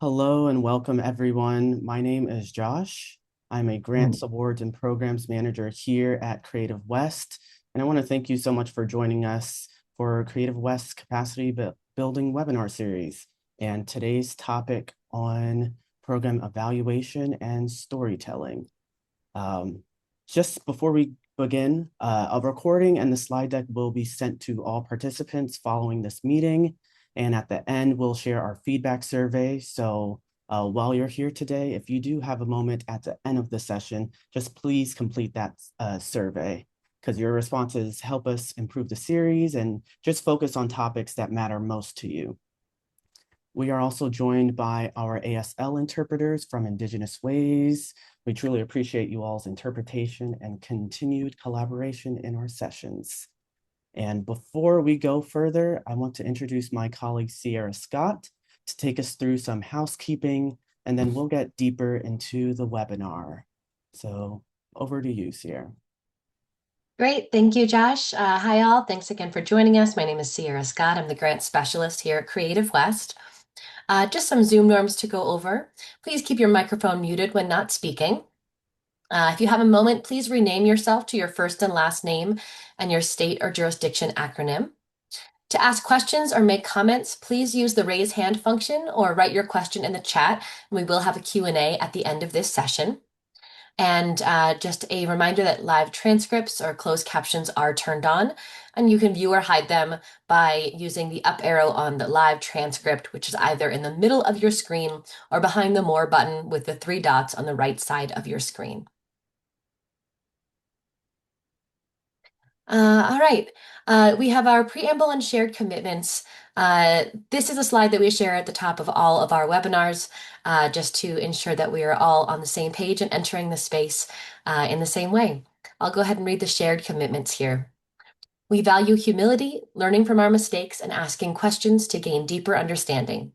Hello and welcome everyone. My name is Josh. I'm a Grants, Awards, and Programs Manager here at Creative West. And I want to thank you so much for joining us for Creative West's Capacity Building webinar series. And today's topic on program evaluation and storytelling. Just before we begin, a recording and the slide deck will be sent to all participants following this meeting. And at the end, we'll share our feedback survey. So while you're here today, if you do have a moment at the end of the session, just please complete that survey because your responses help us improve the series and just focus on topics that matter most to you. We are also joined by our ASL interpreters from Indigenous Ways. We truly appreciate you all's interpretation and continued collaboration in our sessions. And before we go further, I want to introduce my colleague, Sierra Scott, to take us through some housekeeping, and then we'll get deeper into the webinar. So over to you, Sierra. Great. Thank you, Josh. Hi, all. Thanks again for joining us. My name is Sierra Scott. I'm the grant specialist here at Creative West. Just some Zoom norms to go over. Please keep your microphone muted when not speaking. If you have a moment, please rename yourself to your first and last name and your state or jurisdiction acronym. To ask questions or make comments, please use the raise hand function or write your question in the chat, and we will have a Q&A at the end of this session. And just a reminder that live transcripts or closed captions are turned on, and you can view or hide them by using the up arrow on the live transcript, which is either in the middle of your screen or behind the More button with the three dots on the right side of your screen. All right, we have our preamble and shared commitments. This is a slide that we share at the top of all of our webinars, just to ensure that we are all on the same page and entering the space in the same way. I'll go ahead and read the shared commitments here. We value humility, learning from our mistakes, and asking questions to gain deeper understanding.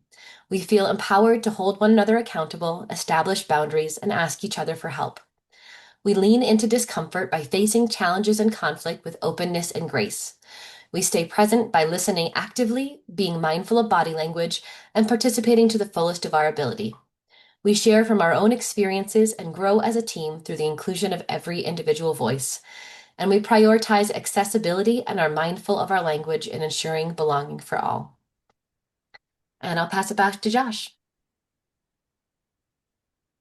We feel empowered to hold one another accountable, establish boundaries, and ask each other for help. We lean into discomfort by facing challenges and conflict with openness and grace. We stay present by listening actively, being mindful of body language, and participating to the fullest of our ability. We share from our own experiences and grow as a team through the inclusion of every individual voice. And we prioritize accessibility and are mindful of our language in ensuring belonging for all. And I'll pass it back to Josh.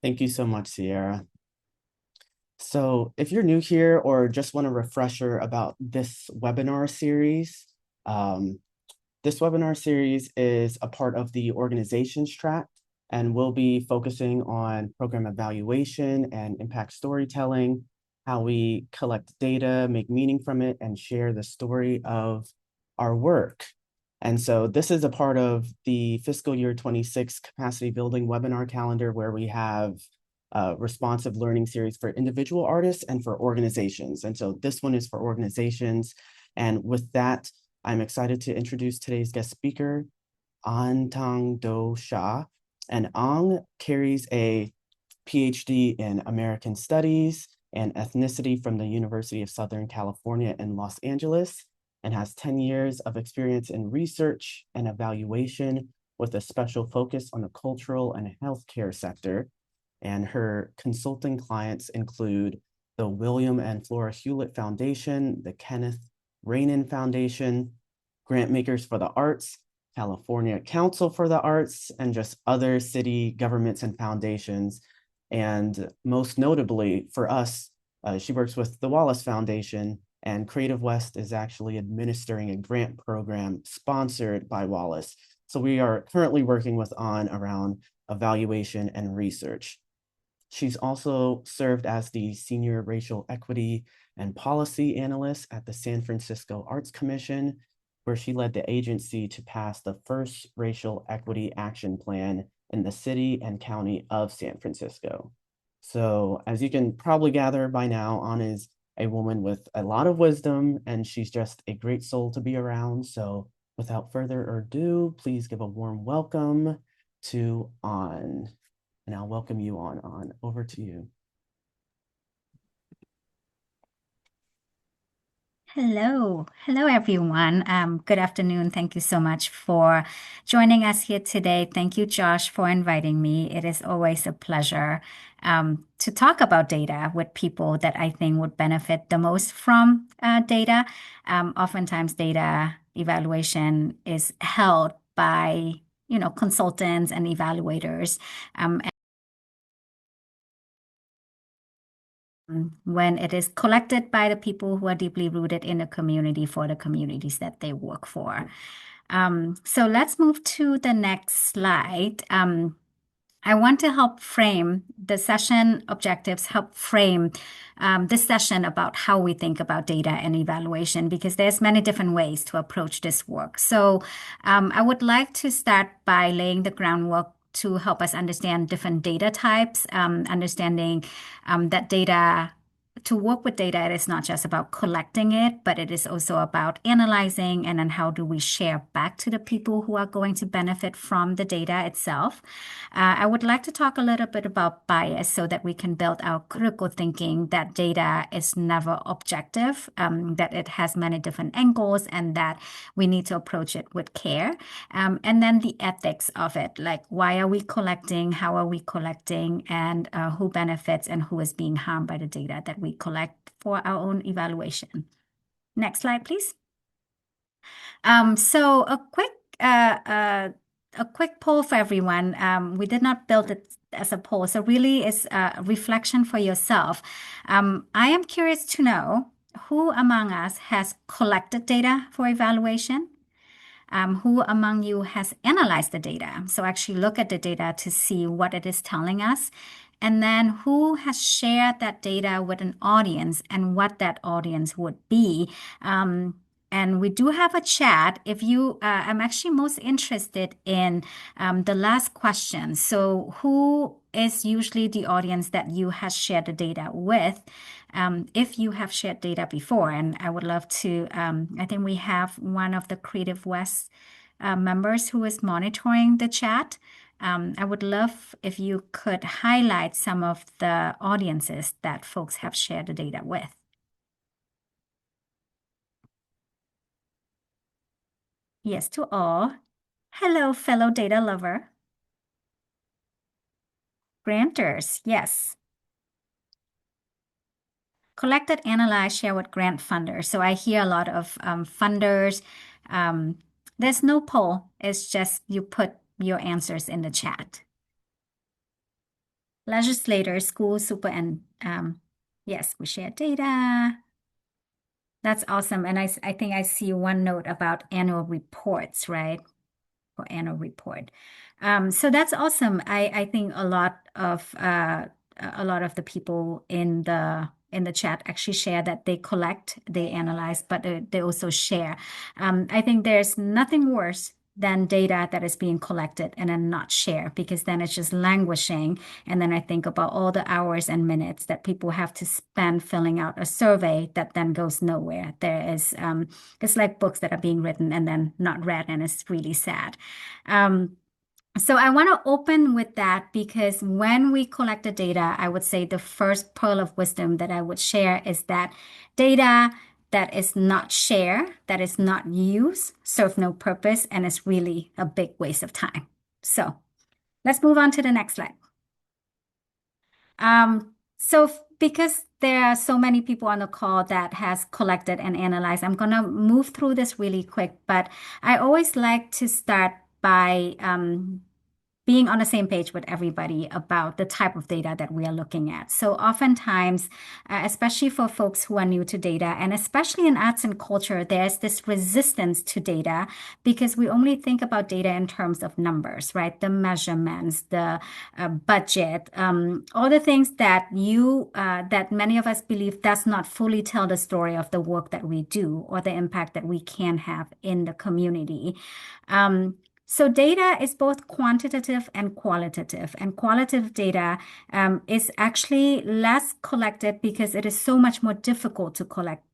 Thank you so much, Sierra. So if you're new here or just want a refresher about this webinar series, this webinar series is a part of the organizations track, and we'll be focusing on program evaluation and impact storytelling, how we collect data, make meaning from it, and share the story of our work. And so this is a part of the fiscal year 26 capacity building webinar calendar where we have responsive learning series for individual artists and for organizations. And so this one is for organizations. And with that, I'm excited to introduce today's guest speaker, Anh Thang Dao-Shah. And Anh carries a PhD in American Studies and Ethnicity from the University of Southern California in Los Angeles, and has 10 years of experience in research and evaluation with a special focus on the cultural and healthcare sector. And her consulting clients include the William and Flora Hewlett Foundation, the Kenneth Rainin Foundation, Grantmakers for the Arts, California Council for the Arts, and just other city governments and foundations. And most notably for us, she works with the Wallace Foundation, and Creative West is actually administering a grant program sponsored by Wallace. So we are currently working with Anh around evaluation and research. She's also served as the Senior Racial Equity and Policy Analyst at the San Francisco Arts Commission, where she led the agency to pass the first Racial Equity Action Plan in the city and county of San Francisco. So as you can probably gather by now, Anh is a woman with a lot of wisdom, and she's just a great soul to be around. So without further ado, please give a warm welcome to Anh. And I'll welcome you on. Over to you. Hello. Hello, everyone. Good afternoon. Thank you so much for joining us here today. Thank you, Josh, for inviting me. It is always a pleasure to talk about data with people that I think would benefit the most from data. Oftentimes, data evaluation is held by, consultants and evaluators. When it is collected by the people who are deeply rooted in the community for the communities that they work for. So let's move to the next slide. I want to help frame the session objectives, help frame this session about how we think about data and evaluation, because there's many different ways to approach this work. So I would like to start by laying the groundwork to help us understand different data types, understanding that data to work with data, it is not just about collecting it, but it is also about analyzing and then how do we share back to the people who are going to benefit from the data itself. I would like to talk a little bit about bias so that we can build our critical thinking that data is never objective, that it has many different angles, and that we need to approach it with care. And then the ethics of it, like why are we collecting, how are we collecting, and who benefits and who is being harmed by the data that we collect for our own evaluation. Next slide, please. So a quick poll for everyone. We did not build it as a poll, so really it's a reflection for yourself. I am curious to know who among us has collected data for evaluation? Who among you has analyzed the data? So actually look at the data to see what it is telling us. And then who has shared that data with an audience and what that audience would be. And we do have a chat. If you, I'm actually most interested in the last question. So who is usually the audience that you have shared the data with? If you have shared data before, and I would love to, I think we have one of the Creative West members who is monitoring the chat. I would love if you could highlight some of the audiences that folks have shared the data with. Yes, to all. Hello, fellow data lover. Granters, yes. Collected, analyze, share with grant funders. So I hear a lot of funders. There's no poll. It's just you put your answers in the chat. Legislators, school super, and yes, we share data. That's awesome. And I think I see one note about annual reports, right? Or annual report. So that's awesome. I think a lot of the people in the chat actually share that they collect, they analyze, but they also share. I think there's nothing worse than data that is being collected and then not share, because then it's just languishing. And then I think about all the hours and minutes that people have to spend filling out a survey that then goes nowhere. It's like books that are being written and then not read, and it's really sad. So I want to open with that because when we collect the data, I would say the first pearl of wisdom that I would share is that data that is not shared, that is not used, serve no purpose, and is really a big waste of time. So let's move on to the next slide. So because there are so many people on the call that has collected and analyzed, I'm gonna move through this really quick, but I always like to start by being on the same page with everybody about the type of data that we are looking at. So oftentimes, especially for folks who are new to data, and especially in arts and culture, there's this resistance to data because we only think about data in terms of numbers, right? The measurements, the budget, all the things that that many of us believe does not fully tell the story of the work that we do or the impact that we can have in the community. So data is both quantitative and qualitative. And qualitative data is actually less collected because it is so much more difficult to collect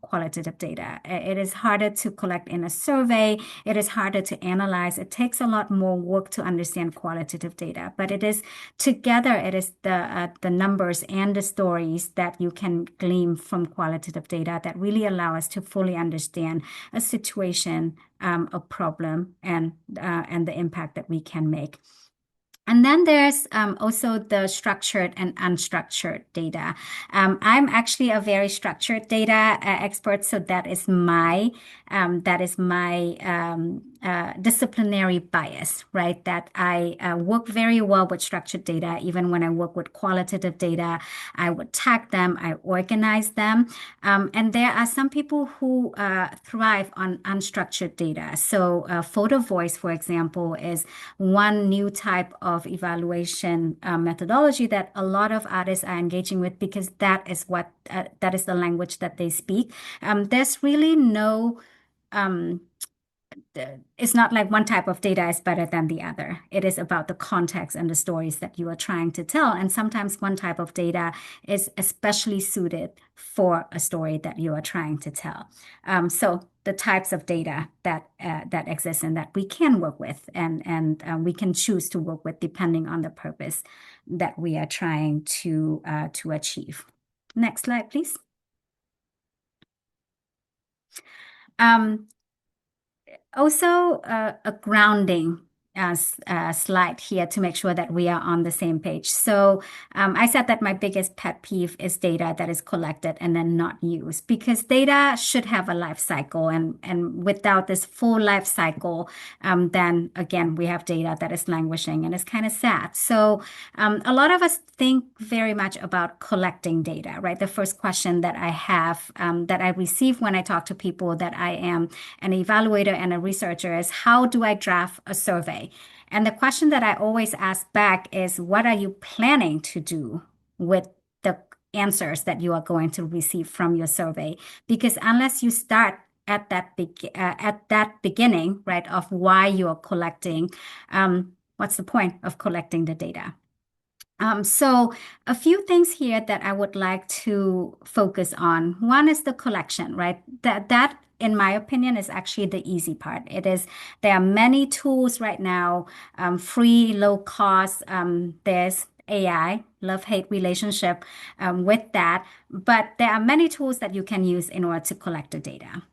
qualitative data. It is harder to collect in a survey. It is harder to analyze. It takes a lot more work to understand qualitative data, but it is together, it is the numbers and the stories that you can glean from qualitative data that really allow us to fully understand a situation, a problem, and the impact that we can make. And then there's also the structured and unstructured data. I'm actually a very structured data expert, so that is my disciplinary bias, right? That I work very well with structured data. Even when I work with qualitative data, I would tag them, I organize them. And there are some people who thrive on unstructured data. So photo voice, for example, is one new type of evaluation methodology that a lot of artists are engaging with because that is the language that they speak. There's really no it's not like one type of data is better than the other. It is about the context and the stories that you are trying to tell. And sometimes one type of data is especially suited for a story that you are trying to tell. So the types of data that exist and that we can work with and we can choose to work with depending on the purpose that we are trying to achieve. Next slide, please. Also, a grounding slide here to make sure that we are on the same page. So I said that my biggest pet peeve is data that is collected and then not used because data should have a life cycle. And without this full life cycle, then again, we have data that is languishing and it's kind of sad. So a lot of us think very much about collecting data, right? The first question that I have that I receive when I talk to people that I am an evaluator and a researcher is how do I draft a survey? And the question that I always ask back is, what are you planning to do with the answers that you are going to receive from your survey? Because unless you start at that beginning, right, of why you are collecting, what's the point of collecting the data? So a few things here that I would like to focus on. One is the collection, right? That in my opinion is actually the easy part. There are many tools right now, free, low cost. There's AI, love-hate relationship with that, but there are many tools that you can use in order to collect the data.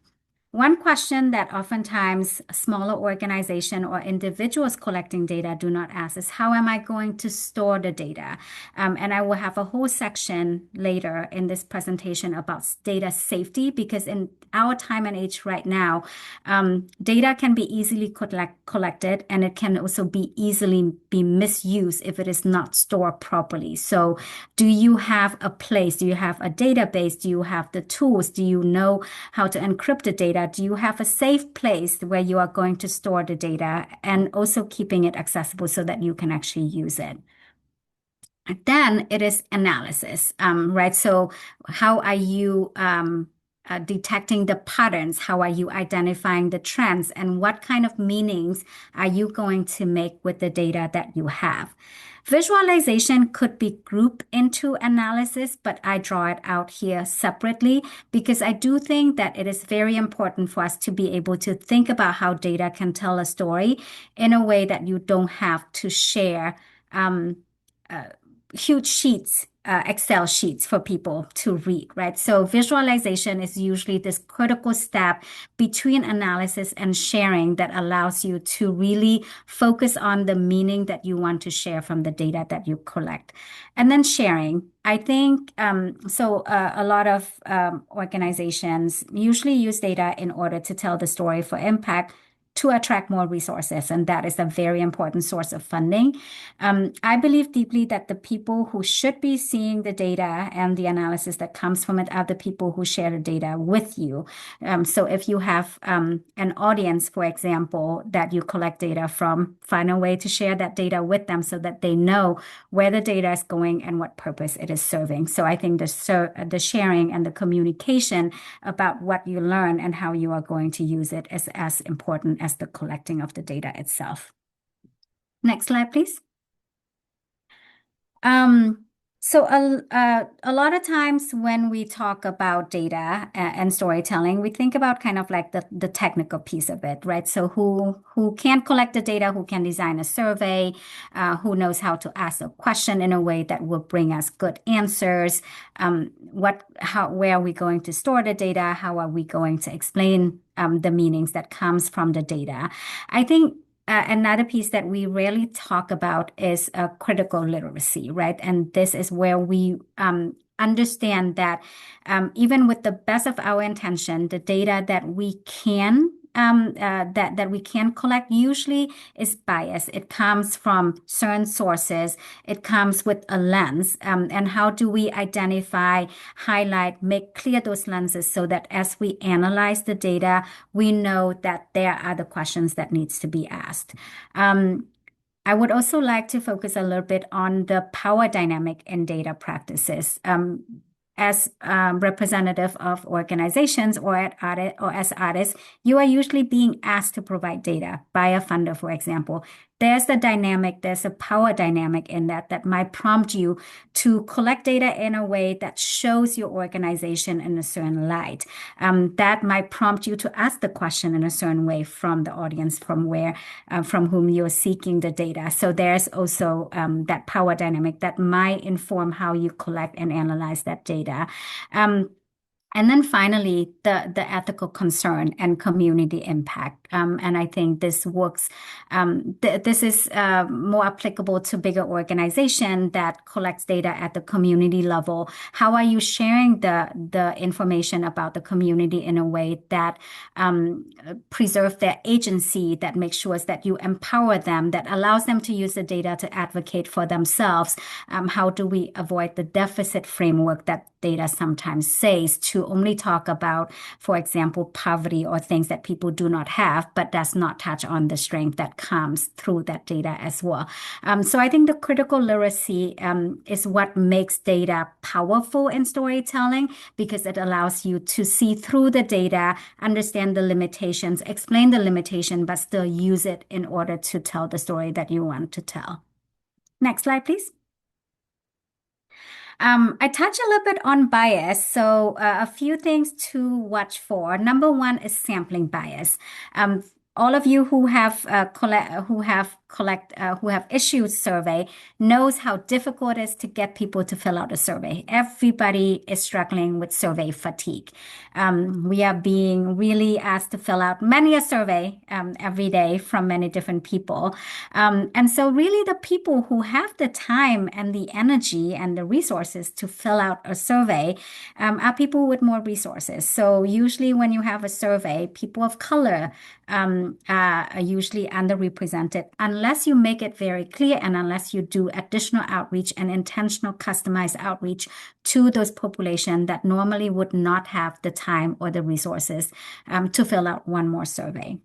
One question that oftentimes smaller organization or individuals collecting data do not ask is, how am I going to store the data? And I will have a whole section later in this presentation about data safety, because in our time and age right now, data can be easily collected and it can also be easily be misused if it is not stored properly. So do you have a place? Do you have a database? Do you have the tools? Do you know how to encrypt the data? Do you have a safe place where you are going to store the data and also keeping it accessible so that you can actually use it? Then it is analysis, right? So how are you detecting the patterns? How are you identifying the trends? And what kind of meanings are you going to make with the data that you have? Visualization could be grouped into analysis, but I draw it out here separately because I do think that it is very important for us to be able to think about how data can tell a story in a way that you don't have to share huge sheets, Excel sheets for people to read, right? So visualization is usually this critical step between analysis and sharing that allows you to really focus on the meaning that you want to share from the data that you collect. And then sharing. I think a lot of organizations usually use data in order to tell the story for impact, to attract more resources, and that is a very important source of funding. I believe deeply that the people who should be seeing the data and the analysis that comes from it are the people who share the data with you. So if you have an audience, for example, that you collect data from, find a way to share that data with them so that they know where the data is going and what purpose it is serving. So I think the sharing and the communication about what you learn and how you are going to use it is as important as the collecting of the data itself. Next slide, please. So a lot of times when we talk about data and storytelling, we think about kind of like the technical piece of it, right? So who can collect the data, who can design a survey, who knows how to ask a question in a way that will bring us good answers. Where are we going to store the data? How are we going to explain the meanings that comes from the data? I think another piece that we rarely talk about is critical literacy, right? And this is where we understand that even with the best of our intention, the data that we can that we can collect usually is biased. It comes from certain sources. It comes with a lens. And how do we identify, highlight, make clear those lenses so that as we analyze the data, we know that there are the questions that needs to be asked. I would also like to focus a little bit on the power dynamic in data practices. As representative of organizations or as artists, you are usually being asked to provide data by a funder, for example. There's a power dynamic in that might prompt you to collect data in a way that shows your organization in a certain light. That might prompt you to ask the question in a certain way from the audience, from whom you're seeking the data. So there's also that power dynamic that might inform how you collect and analyze that data. And then finally, the ethical concern and community impact. And I think this works. This is more applicable to bigger organization that collects data at the community level. How are you sharing the information about the community in a way that preserve their agency, that makes sure that you empower them, that allows them to use the data to advocate for themselves? How do we avoid the deficit framework that data sometimes says to only talk about, for example, poverty or things that people do not have, but does not touch on the strength that comes through that data as well. So I think the critical literacy is what makes data powerful in storytelling, because it allows you to see through the data, understand the limitations, explain the limitation, but still use it in order to tell the story that you want to tell. Next slide, please. I touch a little bit on bias. So a few things to watch for. Number one is sampling bias. All of you who have issued survey knows how difficult it is to get people to fill out a survey. Everybody is struggling with survey fatigue. We are being really asked to fill out many a survey every day from many different people. And so really the people who have the time and the energy and the resources to fill out a survey are people with more resources. So usually when you have a survey, people of color are usually underrepresented unless you make it very clear and unless you do additional outreach and intentional customized outreach to those populations that normally would not have the time or the resources to fill out one more survey.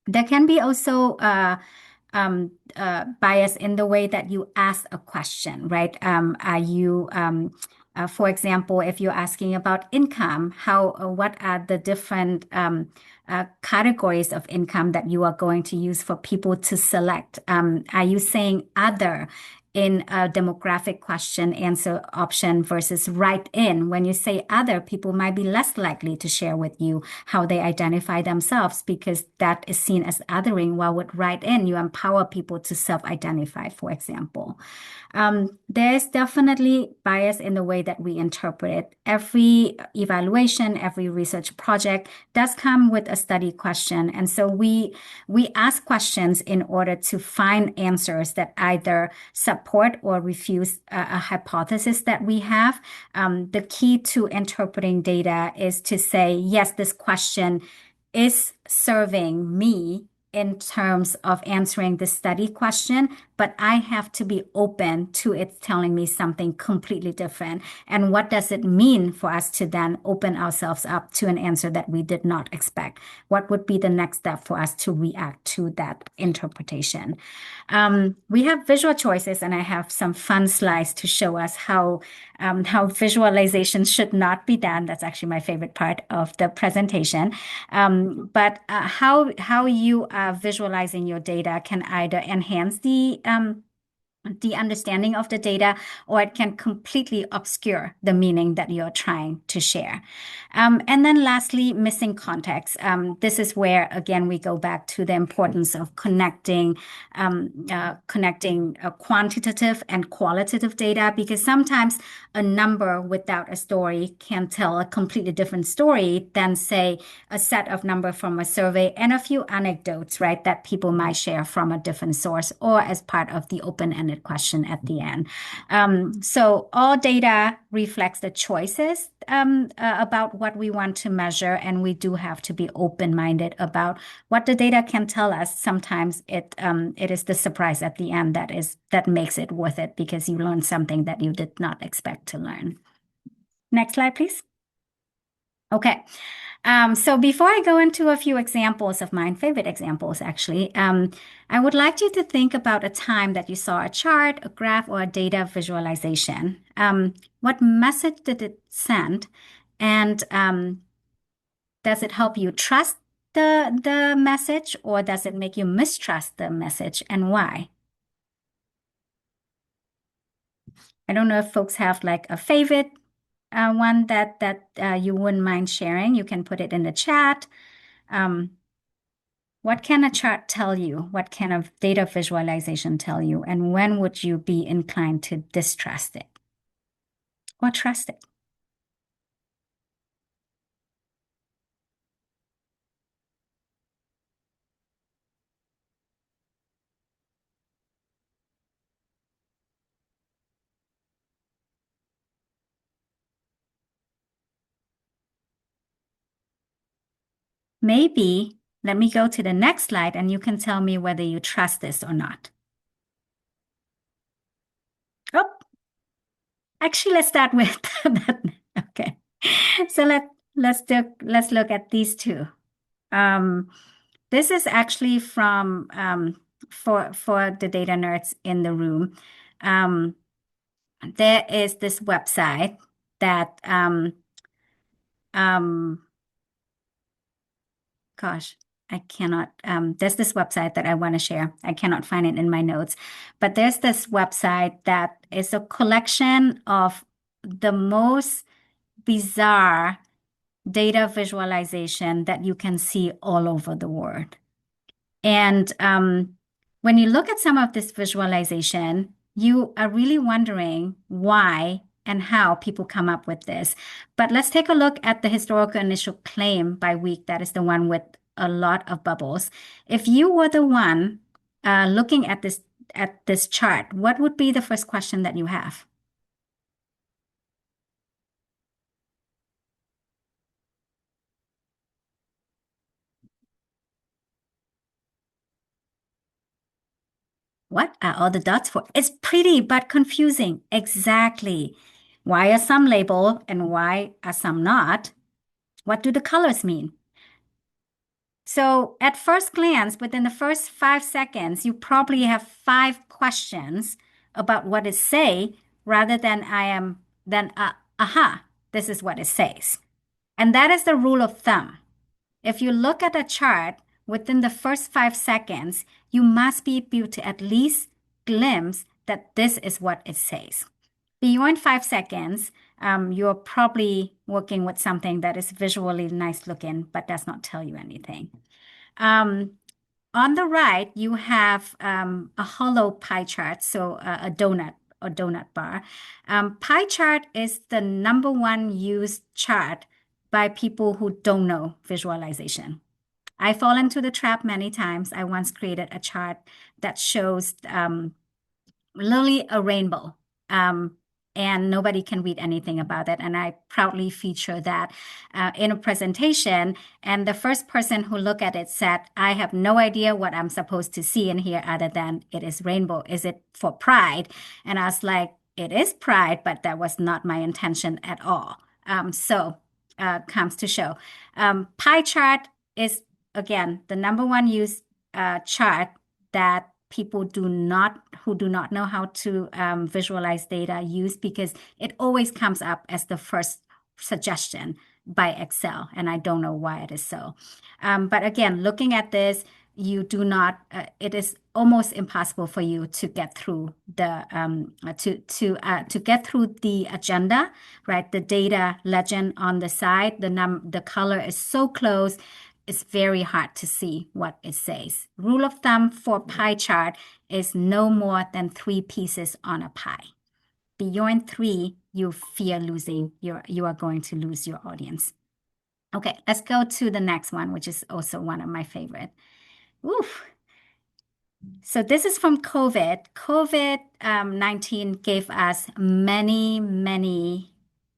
There can be also bias in the way that you ask a question, right? For example, if you're asking about income, what are the different categories of income that you are going to use for people to select? Are you saying other in a demographic question answer option versus write in? When you say other, people might be less likely to share with you how they identify themselves because that is seen as othering, while with write in, you empower people to self-identify, for example. There's definitely bias in the way that we interpret it. Every evaluation, every research project does come with a study question. And so we ask questions in order to find answers that either support or refuse a hypothesis that we have. The key to interpreting data is to say, yes, this question is serving me in terms of answering the study question, but I have to be open to it telling me something completely different. And what does it mean for us to then open ourselves up to an answer that we did not expect? What would be the next step for us to react to that interpretation? We have visual choices, and I have some fun slides to show us how visualization should not be done. That's actually my favorite part of the presentation. But how you are visualizing your data can either enhance the the understanding of the data, or it can completely obscure the meaning that you're trying to share. And then lastly, missing context. This is where, again, we go back to the importance of connecting quantitative and qualitative data, because sometimes a number without a story can tell a completely different story than, say, a set of numbers from a survey and a few anecdotes, right, that people might share from a different source or as part of the open-ended question at the end. So all data reflects the choices about what we want to measure, and we do have to be open-minded about what the data can tell us. Sometimes it is the surprise at the end that makes it worth it, because you learn something that you did not expect to learn. Next slide, please. Okay. So before I go into a few examples of mine, favorite examples actually, I would like you to think about a time that you saw a chart, a graph, or a data visualization. What message did it send? And does it help you trust the message, or does it make you mistrust the message, and why? I don't know if folks have like a favorite one that you wouldn't mind sharing. You can put it in the chat. What can a chart tell you? What can a data visualization tell you? And when would you be inclined to distrust it or trust it? Maybe, let me go to the next slide and you can tell me whether you trust this or not. Oh, actually, let's start with that. Okay. So let's look at these two. This is actually from for the data nerds in the room. There is this website that gosh, I cannot, there's this website that I want to share. I cannot find it in my notes, but there's this website that is a collection of the most bizarre data visualization that you can see all over the world. And when you look at some of this visualization, you are really wondering why and how people come up with this. But let's take a look at the historical initial claim by week. That is the one with a lot of bubbles. If you were the one looking at this chart, what would be the first question that you have? What are all the dots for? It's pretty but confusing. Exactly. Why are some labeled and why are some not? What do the colors mean? So at first glance, within the first 5 seconds, you probably have 5 questions about what it say, rather than aha, this is what it says. And that is the rule of thumb. If you look at a chart within the first 5 seconds, you must be able to at least glimpse that this is what it says. Beyond 5 seconds, you're probably working with something that is visually nice looking, but does not tell you anything. On the right, you have a hollow pie chart, so a donut bar. Pie chart is the number one used chart by people who don't know visualization. I fall into the trap many times. I once created a chart that shows literally a rainbow, and nobody can read anything about it. And I proudly feature that in a presentation. And the first person who looked at it said, I have no idea what I'm supposed to see in here other than it is rainbow. Is it for pride? And I was like, it is pride, but that was not my intention at all. Comes to show. Pie chart is, again, the number one used chart that people who do not know how to visualize data use, because it always comes up as the first suggestion by Excel, and I don't know why it is so. But again, looking at this, you do not, it is almost impossible for you to get through to get through the agenda, right? The data legend on the side, the color is so close, it's very hard to see what it says. Rule of thumb for pie chart is no more than 3 pieces on a pie. Beyond 3, you fear losing you are going to lose your audience. Okay, let's go to the next one, which is also one of my favorite. Oof. So this is from COVID. COVID-19 gave us many, many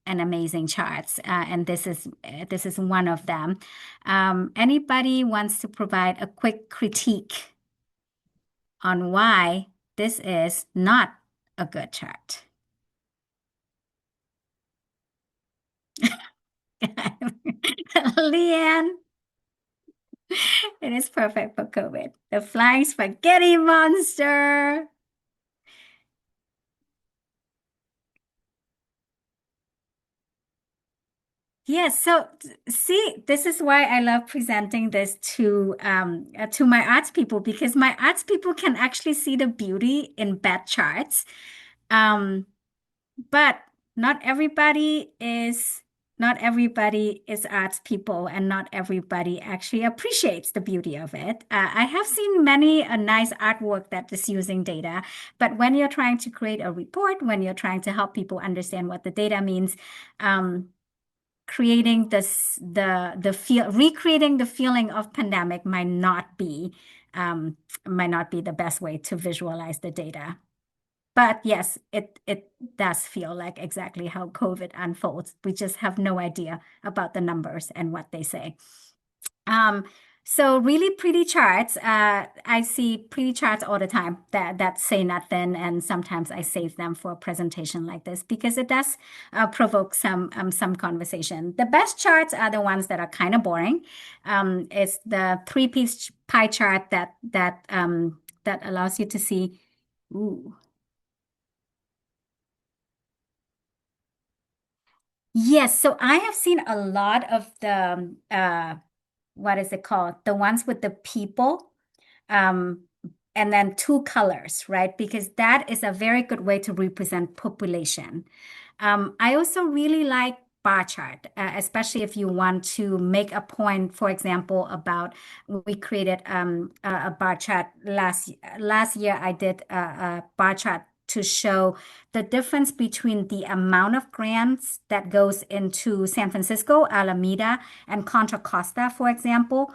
and amazing charts, and this is one of them. Anybody wants to provide a quick critique on why this is not a good chart? Leanne, it is perfect for COVID. The flying spaghetti monster. Yes, so see, this is why I love presenting this to my arts people, because my arts people can actually see the beauty in bad charts. Um, but not everybody is arts people, and not everybody actually appreciates the beauty of it. I have seen many a nice artwork that is using data, but when you're trying to create a report, when you're trying to help people understand what the data means, creating recreating the feeling of pandemic might not be the best way to visualize the data. But yes, it does feel like exactly how COVID unfolds. We just have no idea about the numbers and what they say. So really pretty charts. I see pretty charts all the time that say nothing, and sometimes I save them for a presentation like this because it does provoke some conversation. The best charts are the ones that are kind of boring. It's the 3-piece pie chart that allows you to see. Ooh. Yes, so I have seen a lot of the what is it called? The ones with the people, um, and then 2 colors, right? Because that is a very good way to represent population. I also really like bar chart, especially if you want to make a point, for example, about we created a bar chart last year. I did a bar chart to show the difference between the amount of grants that goes into San Francisco, Alameda, and Contra Costa, for example.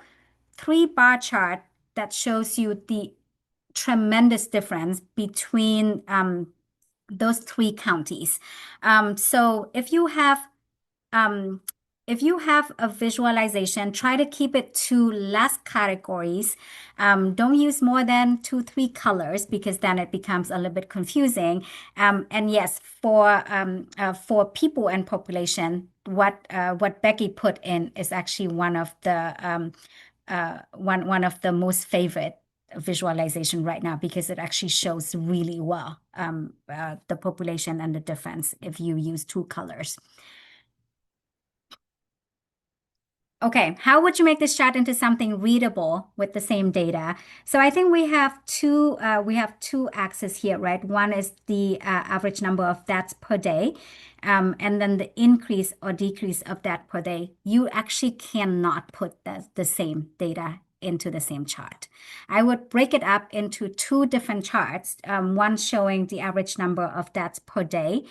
3-bar chart that shows you the tremendous difference between those 3 counties. So um, if you have a visualization, try to keep it to less categories. Don't use more than 2, 3 colors because then it becomes a little bit confusing. And yes, for people and population, what Becky put in is actually one of the most favorite visualization right now because it actually shows really well the population and the difference if you use 2 colors. Okay, how would you make this chart into something readable with the same data? So I think we have two axes here, right? One is the average number of deaths per day, and then the increase or decrease of that per day. You actually cannot put the same data into the same chart. I would break it up into 2 different charts, one showing the average number of deaths per day,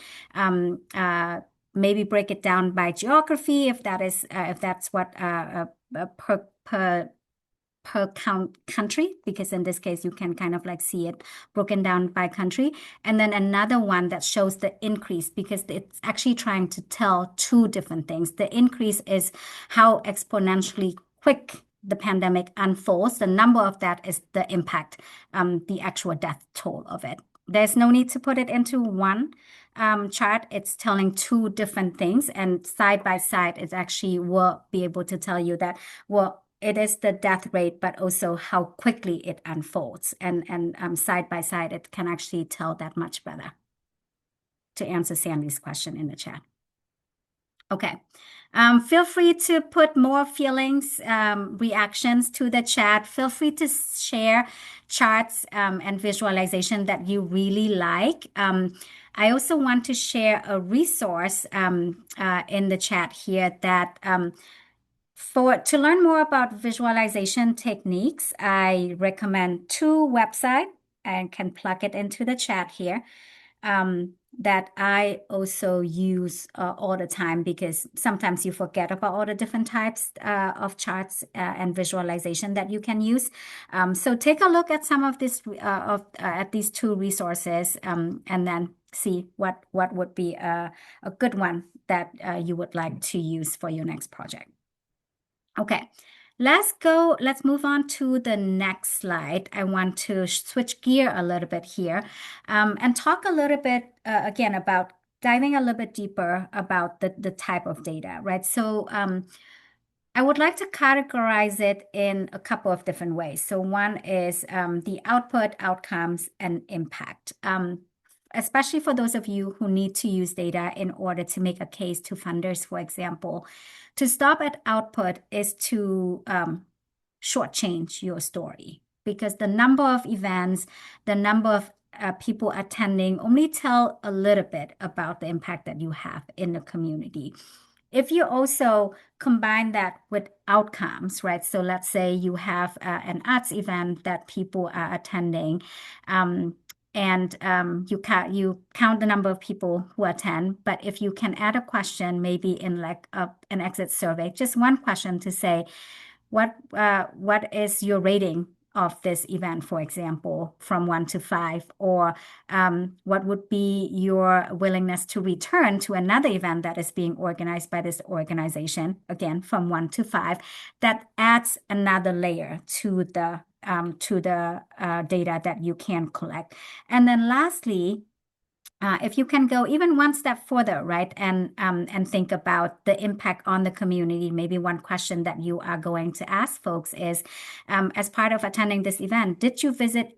maybe break it down by geography if that's what per country, because in this case you can kind of like see it broken down by country, and then another one that shows the increase because it's actually trying to tell 2 different things. The increase is how exponentially quick the pandemic unfolds. The number of that is the impact, the actual death toll of it. There's no need to put it into one chart. It's telling 2 different things, and side by side, it actually will be able to tell you that, well, it is the death rate, but also how quickly it unfolds. And side by side, it can actually tell that much better, to answer Sandy's question in the chat. Okay. Feel free to put more feelings, reactions to the chat. Feel free to share charts and visualization that you really like. I also want to share a resource in the chat here that to learn more about visualization techniques, I recommend two websites and can plug it into the chat here that I also use all the time because sometimes you forget about all the different types of charts and visualization that you can use. So take a look at some of this at these two resources and then see what would be a good one that you would like to use for your next project. Okay, let's move on to the next slide. I want to switch gear a little bit here and talk a little bit again about diving a little bit deeper about the type of data, right? So I would like to categorize it in a couple of different ways. So one is the output, outcomes, and impact. Especially for those of you who need to use data in order to make a case to funders, for example. To stop at output is to shortchange your story because the number of events, the number of people attending only tell a little bit about the impact that you have in the community. If you also combine that with outcomes, right? So let's say you have an arts event that people are attending, and you count the number of people who attend. But if you can add a question, maybe in like an exit survey, just one question to say, what is your rating of this event, for example, from 1 to 5, or what would be your willingness to return to another event that is being organized by this organization, again, from 1 to 5, that adds another layer to the data that you can collect. And then lastly, if you can go even one step further, right, and think about the impact on the community, maybe one question that you are going to ask folks is, as part of attending this event, did you visit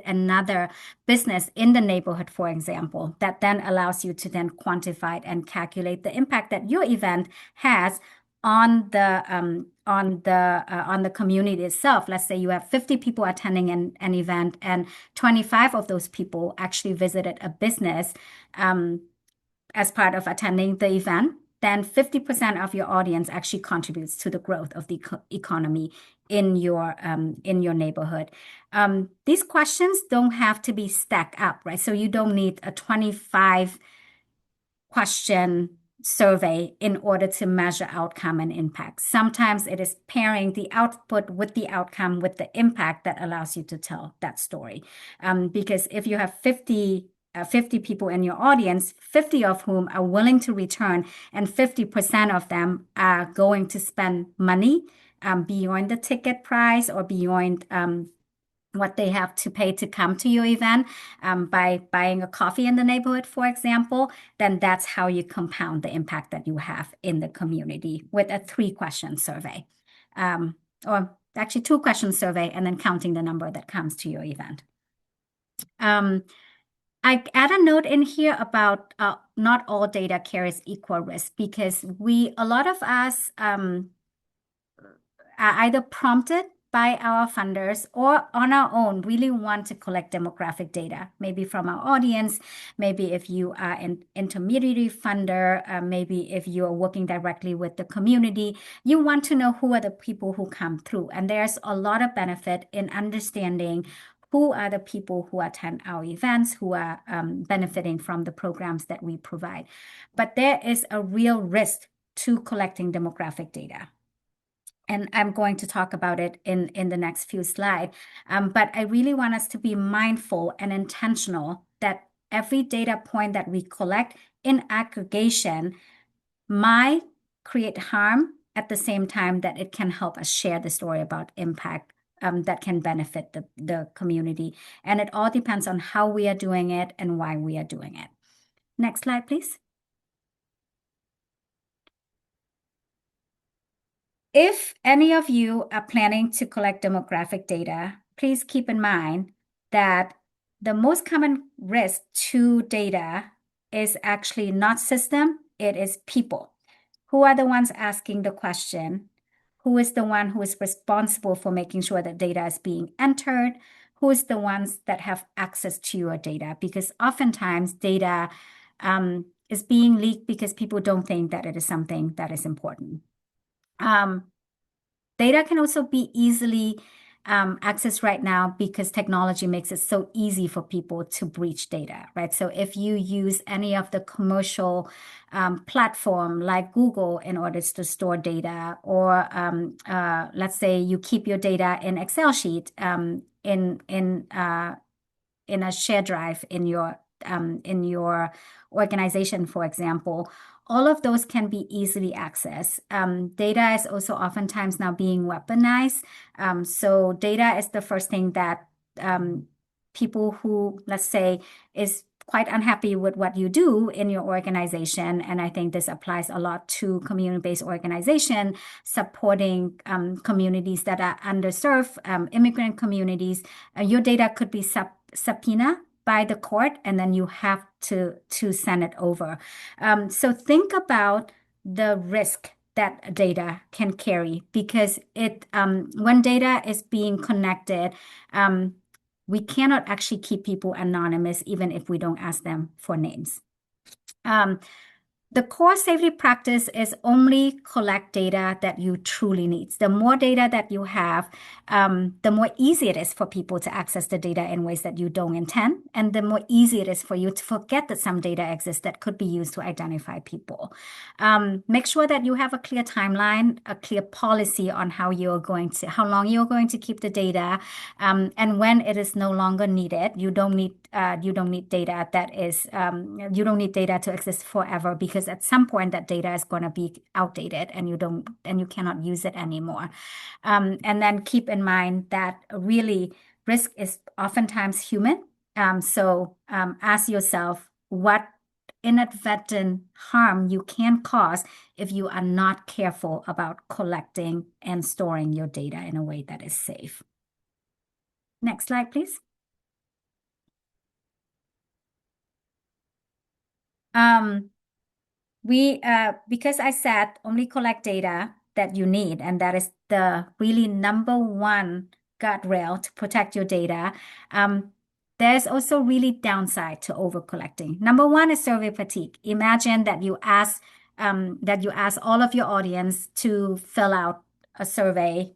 another business in the neighborhood, for example, that then allows you to then quantify and calculate the impact that your event has on the community itself. Let's say you have 50 people attending an event and 25 of those people actually visited a business as part of attending the event, then 50% of your audience actually contributes to the growth of the economy in your neighborhood. These questions don't have to be stacked up, right? So you don't need a 25 question survey in order to measure outcome and impact. Sometimes it is pairing the output with the outcome with the impact that allows you to tell that story. Because if you have 50 people in your audience, 50 of whom are willing to return, and 50% of them are going to spend money beyond the ticket price or beyond what they have to pay to come to your event by buying a coffee in the neighborhood, for example, then that's how you compound the impact that you have in the community with a 3-question survey. Or actually 2-question survey and then counting the number that comes to your event. I add a note in here about not all data carries equal risk because a lot of us are either prompted by our funders or on our own really want to collect demographic data, maybe from our audience, maybe if you are an intermediary funder, maybe if you are working directly with the community, you want to know who are the people who come through. And there's a lot of benefit in understanding who are the people who attend our events, who are benefiting from the programs that we provide. But there is a real risk to collecting demographic data. And I'm going to talk about it in the next few slides. But I really want us to be mindful and intentional that every data point that we collect in aggregation might create harm at the same time that it can help us share the story about impact that can benefit the community. And it all depends on how we are doing it and why we are doing it. Next slide, please. If any of you are planning to collect demographic data, please keep in mind that the most common risk to data is actually not system, it is people. Who are the ones asking the question? Who is the one who is responsible for making sure that data is being entered? Who is the ones that have access to your data? Because oftentimes data is being leaked because people don't think that it is something that is important. Data can also be easily accessed right now because technology makes it so easy for people to breach data, right? So if you use any of the commercial platform like Google in order to store data, or let's say you keep your data in Excel sheet in a shared drive in your organization, for example, all of those can be easily accessed. Data is also oftentimes now being weaponized. So data is the first thing that people who, let's say, is quite unhappy with what you do in your organization, and I think this applies a lot to community-based organization supporting communities that are underserved, immigrant communities. Your data could be subpoena by the court, and then you have to send it over. So think about the risk that data can carry, because when data is being connected, we cannot actually keep people anonymous even if we don't ask them for names. The core safety practice is only collect data that you truly need. The more data that you have, the more easy it is for people to access the data in ways that you don't intend, and the more easy it is for you to forget that some data exists that could be used to identify people. Make sure that you have a clear timeline, a clear policy on how long you're going to keep the data, and when it is no longer needed. You don't need data you don't need data to exist forever, because at some point that data is going to be outdated and you cannot use it anymore. And then keep in mind that really risk is oftentimes human. So ask yourself what inadvertent harm you can cause if you are not careful about collecting and storing your data in a way that is safe. Next slide, please. Because I said only collect data that you need, and that is the really number one guardrail to protect your data. There's also really downside to over collecting. Number one is survey fatigue. Imagine that you ask all of your audience to fill out a survey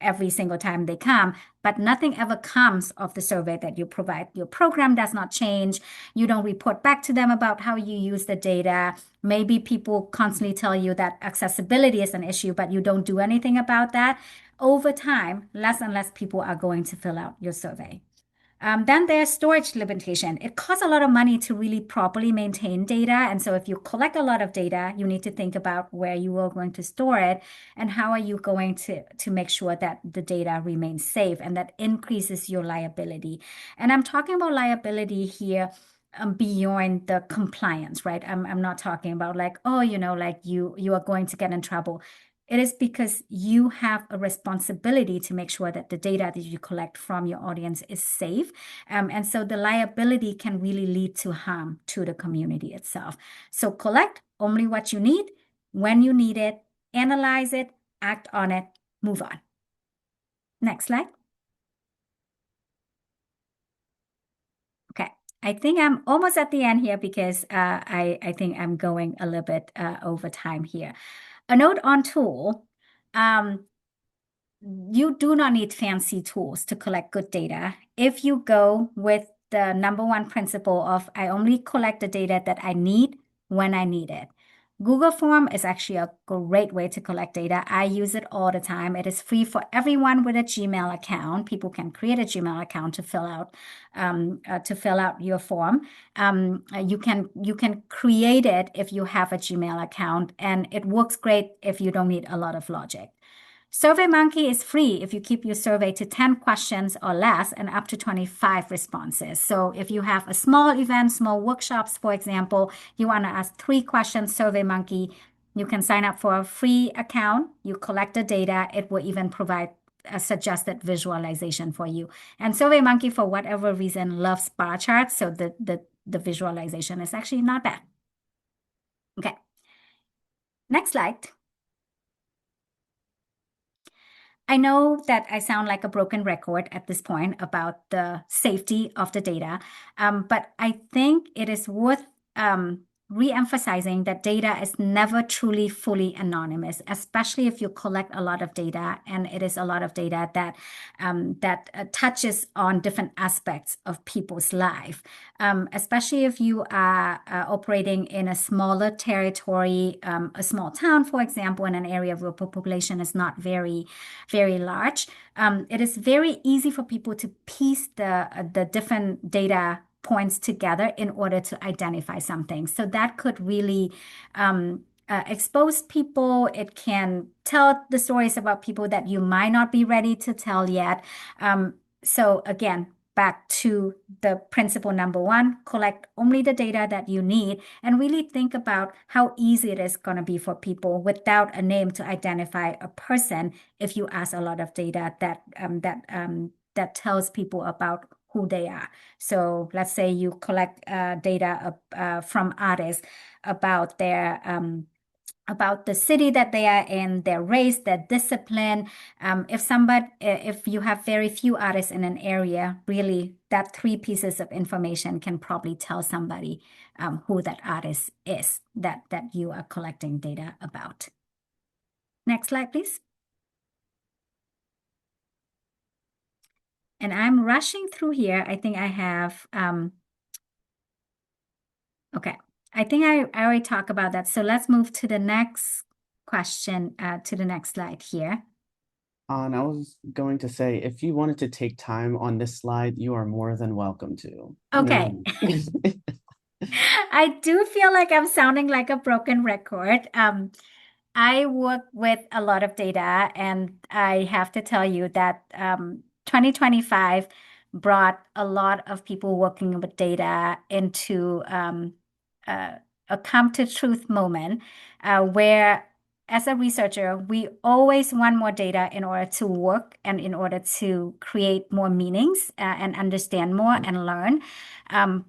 every single time they come, but nothing ever comes of the survey that you provide. Your program does not change. You don't report back to them about how you use the data. Maybe people constantly tell you that accessibility is an issue, but you don't do anything about that. Over time, less and less people are going to fill out your survey. Then there's storage limitation. It costs a lot of money to really properly maintain data. And so if you collect a lot of data, you need to think about where you are going to store it and how are you going to make sure that the data remains safe, and that increases your liability. And I'm talking about liability here beyond the compliance, right? I'm not talking about like, oh, like you are going to get in trouble. It is because you have a responsibility to make sure that the data that you collect from your audience is safe. And so the liability can really lead to harm to the community itself. So collect only what you need, when you need it, analyze it, act on it, move on. Next slide. Okay, I think I'm almost at the end here because I think I'm going a little bit over time here. A note on tool. You do not need fancy tools to collect good data. If you go with the number one principle of I only collect the data that I need when I need it. Google Form is actually a great way to collect data. I use it all the time. It is free for everyone with a Gmail account. People can create a Gmail account to fill out your form. You can create it if you have a Gmail account, and it works great if you don't need a lot of logic. SurveyMonkey is free if you keep your survey to 10 questions or less and up to 25 responses. So if you have a small event, small workshops, for example, you want to ask 3 questions, SurveyMonkey, you can sign up for a free account. You collect the data. It will even provide a suggested visualization for you. And SurveyMonkey, for whatever reason, loves bar charts. So the the visualization is actually not bad. Okay. Next slide. I know that I sound like a broken record at this point about the safety of the data, but I think it is worth re-emphasizing that data is never truly fully anonymous, especially if you collect a lot of data, and it is a lot of data that touches on different aspects of people's life. Especially if you are operating in a smaller territory, a small town, for example, in an area where population is not very large. It is very easy for people to piece the different data points together in order to identify something. So that could really expose people. It can tell the stories about people that you might not be ready to tell yet. So again, back to the principle number one, collect only the data that you need and really think about how easy it is going to be for people without a name to identify a person if you ask a lot of data that tells people about who they are. So let's say you collect data from artists about their about the city that they are in, their race, their discipline. If you have very few artists in an area, really that 3 pieces of information can probably tell somebody who that artist is that you are collecting data about. Next slide, please. And I'm rushing through here. I think I have, okay. I think I already talked about that. So let's move to the next question, to the next slide here. And I was going to say, if you wanted to take time on this slide, you are more than welcome to. Okay. No. I do feel like I'm sounding like a broken record. I work with a lot of data, and I have to tell you that 2025 brought a lot of people working with data into a come to truth moment where, as a researcher, we always want more data in order to work and in order to create more meanings and understand more and learn.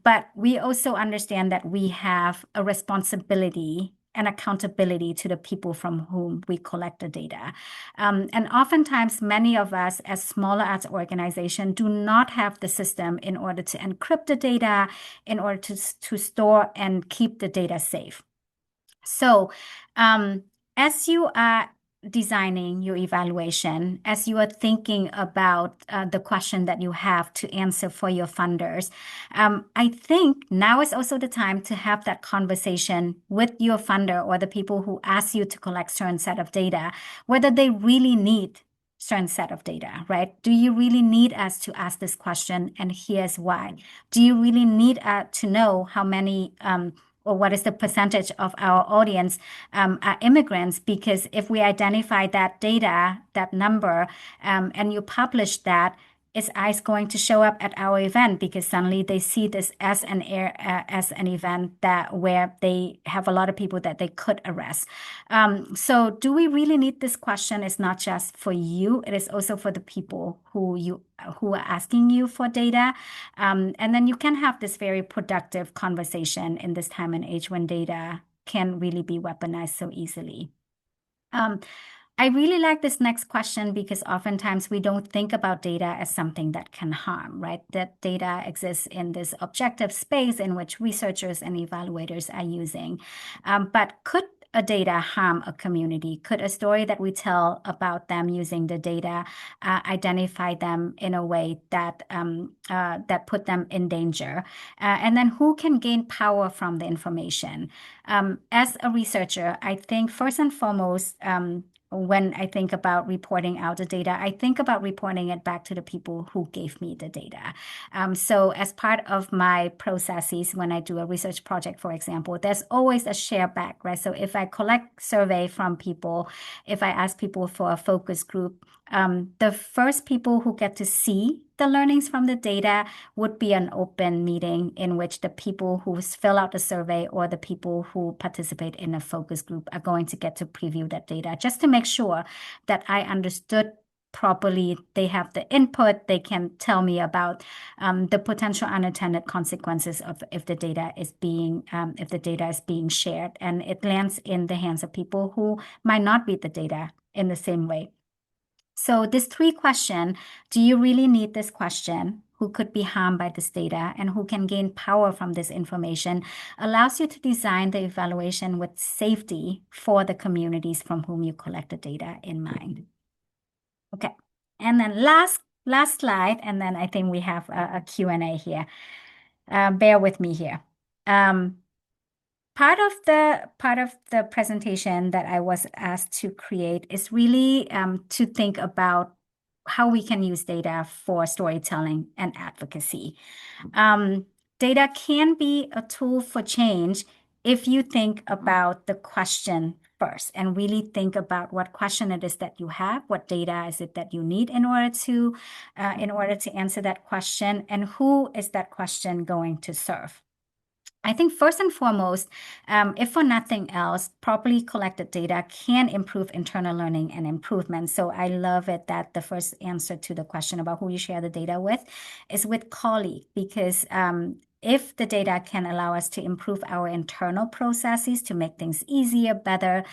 But we also understand that we have a responsibility and accountability to the people from whom we collect the data. And oftentimes, many of us as smaller arts organizations do not have the system in order to encrypt the data, in order to store and keep the data safe. So as you are designing your evaluation, as you are thinking about the question that you have to answer for your funders, I think now is also the time to have that conversation with your funder or the people who ask you to collect certain set of data, whether they really need certain set of data, right? Do you really need us to ask this question? And here's why. Do you really need to know how many or what is the percentage of our audience are immigrants? Because if we identify that data, that number, and you publish that, is ICE going to show up at our event because suddenly they see this as an event where they have a lot of people that they could arrest? So do we really need this question? It's not just for you, it is also for the people who are asking you for data. And then you can have this very productive conversation in this time and age when data can really be weaponized so easily. I really like this next question because oftentimes we don't think about data as something that can harm, right? That data exists in this objective space in which researchers and evaluators are using. But could a data harm a community? Could a story that we tell about them using the data identify them in a way that that put them in danger? And then who can gain power from the information? As a researcher, I think first and foremost, when I think about reporting out the data, I think about reporting it back to the people who gave me the data. So as part of my processes, when I do a research project, for example, there's always a share back, right? So if I collect survey from people, if I ask people for a focus group, the first people who get to see the learnings from the data would be an open meeting in which the people who fill out the survey or the people who participate in a focus group are going to get to preview that data just to make sure that I understood properly. They have the input. They can tell me about the potential unintended consequences of if the data is being shared, and it lands in the hands of people who might not read the data in the same way. So this 3 question, do you really need this question? Who could be harmed by this data and who can gain power from this information, allows you to design the evaluation with safety for the communities from whom you collect the data in mind. Okay, and then last slide, and then I think we have a Q&A here. Bear with me here. Part of the presentation that I was asked to create is really to think about how we can use data for storytelling and advocacy. Data can be a tool for change if you think about the question first and really think about what question it is that you have, what data is it that you need in order to answer that question, and who is that question going to serve. I think first and foremost, if for nothing else, properly collected data can improve internal learning and improvement. So I love it that the first answer to the question about who you share the data with is with colleague, because if the data can allow us to improve our internal processes to make things easier, better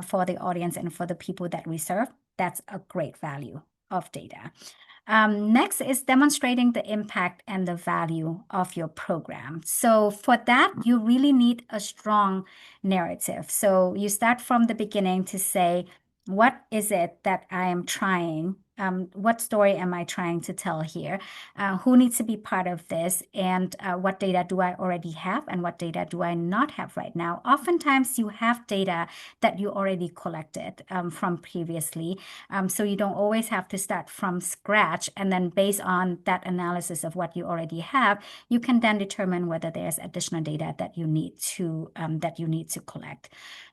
for the audience and for the people that we serve, that's a great value of data. Next is demonstrating the impact and the value of your program. So for that, you really need a strong narrative. So you start from the beginning to say, what is it that I am trying? What story am I trying to tell here? Who needs to be part of this? And what data do I already have? And what data do I not have right now? Oftentimes, you have data that you already collected from previously. So you don't always have to start from scratch. And then based on that analysis of what you already have, you can then determine whether there's additional data that you need to collect.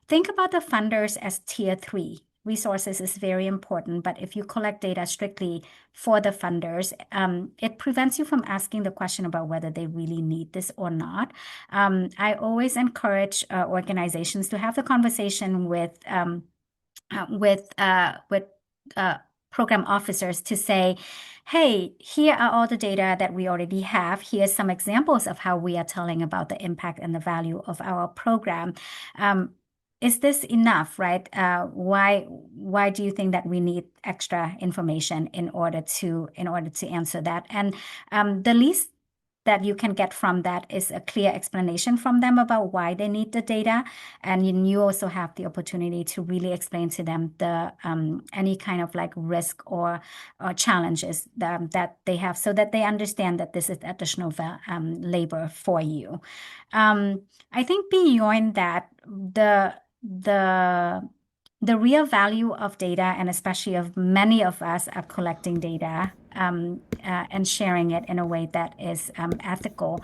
Think about the funders as tier 3. Resources is very important, but if you collect data strictly for the funders, it prevents you from asking the question about whether they really need this or not. I always encourage organizations to have the conversation with program officers to say, hey, here are all the data that we already have. Here's some examples of how we are telling about the impact and the value of our program. Is this enough, right? Why do you think that we need extra information in order to answer that? And the least that you can get from that is a clear explanation from them about why they need the data. And you also have the opportunity to really explain to them the any kind of like risk or challenges that they have, so that they understand that this is additional labor for you. I think beyond that, the real value of data, and especially of many of us are collecting data and sharing it in a way that is ethical,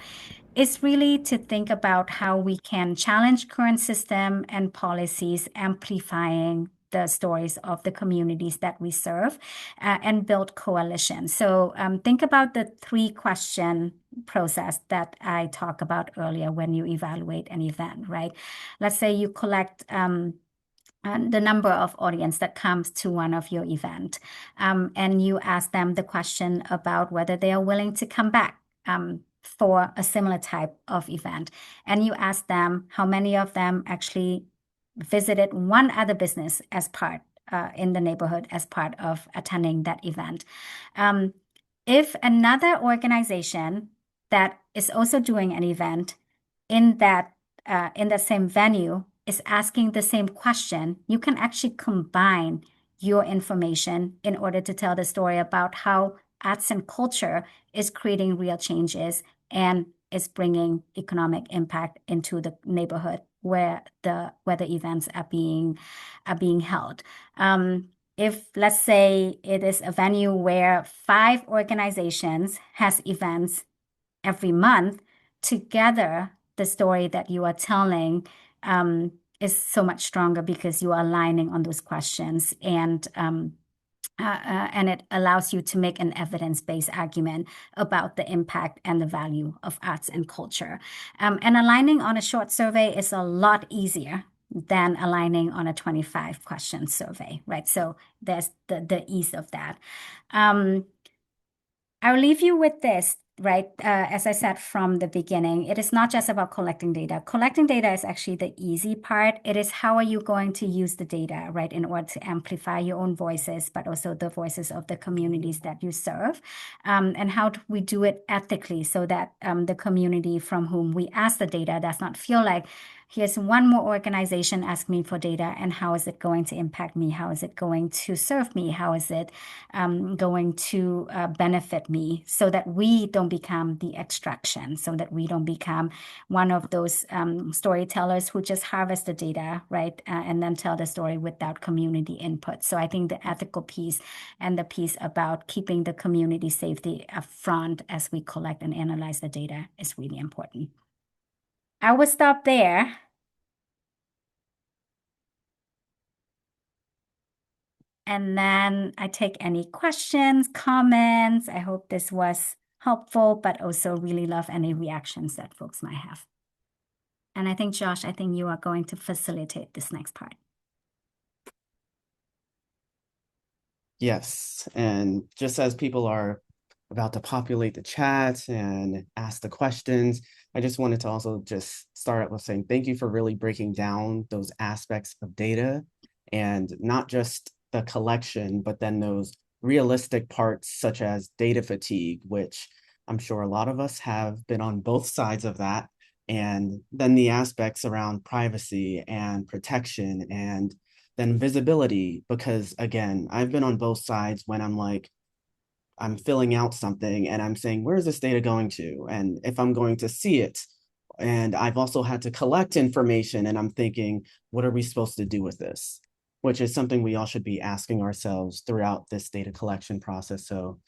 is really to think about how we can challenge current system and policies, amplifying the stories of the communities that we serve and build coalitions. So think about the 3-question process that I talked about earlier when you evaluate an event, right? Let's say you collect the number of audience that comes to one of your event, and you ask them the question about whether they are willing to come back for a similar type of event. And you ask them how many of them actually visited one other business as part in the neighborhood as part of attending that event. If another organization that is also doing an event in that same venue is asking the same question, you can actually combine your information in order to tell the story about how arts and culture is creating real changes and is bringing economic impact into the neighborhood where the events are being held. If, let's say, it is a venue where 5 organizations has events every month, together the story that you are telling is so much stronger because you are aligning on those questions, and it allows you to make an evidence-based argument about the impact and the value of arts and culture. And aligning on a short survey is a lot easier than aligning on a 25 question survey, right? So there's the ease of that. I'll leave you with this, right? As I said from the beginning, it is not just about collecting data. Collecting data is actually the easy part. It is how are you going to use the data, right, in order to amplify your own voices, but also the voices of the communities that you serve. And how do we do it ethically so that the community from whom we ask the data does not feel like, here's one more organization asking me for data, and how is it going to impact me? How is it going to serve me? How is it going to benefit me, so that we don't become the extraction, so that we don't become one of those storytellers who just harvest the data, right, and then tell the story without community input. So I think the ethical piece and the piece about keeping the community safety up front as we collect and analyze the data is really important. I will stop there. And then I take any questions, comments. I hope this was helpful, but also really love any reactions that folks might have. And I think, Josh, I think you are going to facilitate this next part. Yes, and just as people are about to populate the chat and ask the questions, I just wanted to also just start out with saying thank you for really breaking down those aspects of data, and not just the collection, but then those realistic parts such as data fatigue, which I'm sure a lot of us have been on both sides of that. And then the aspects around privacy and protection, and then visibility, because again, I've been on both sides when I'm like, I'm filling out something and I'm saying, where's this data going to? And if I'm going to see it. And I've also had to collect information and I'm thinking, what are we supposed to do with this? Which is something we all should be asking ourselves throughout this data collection process. So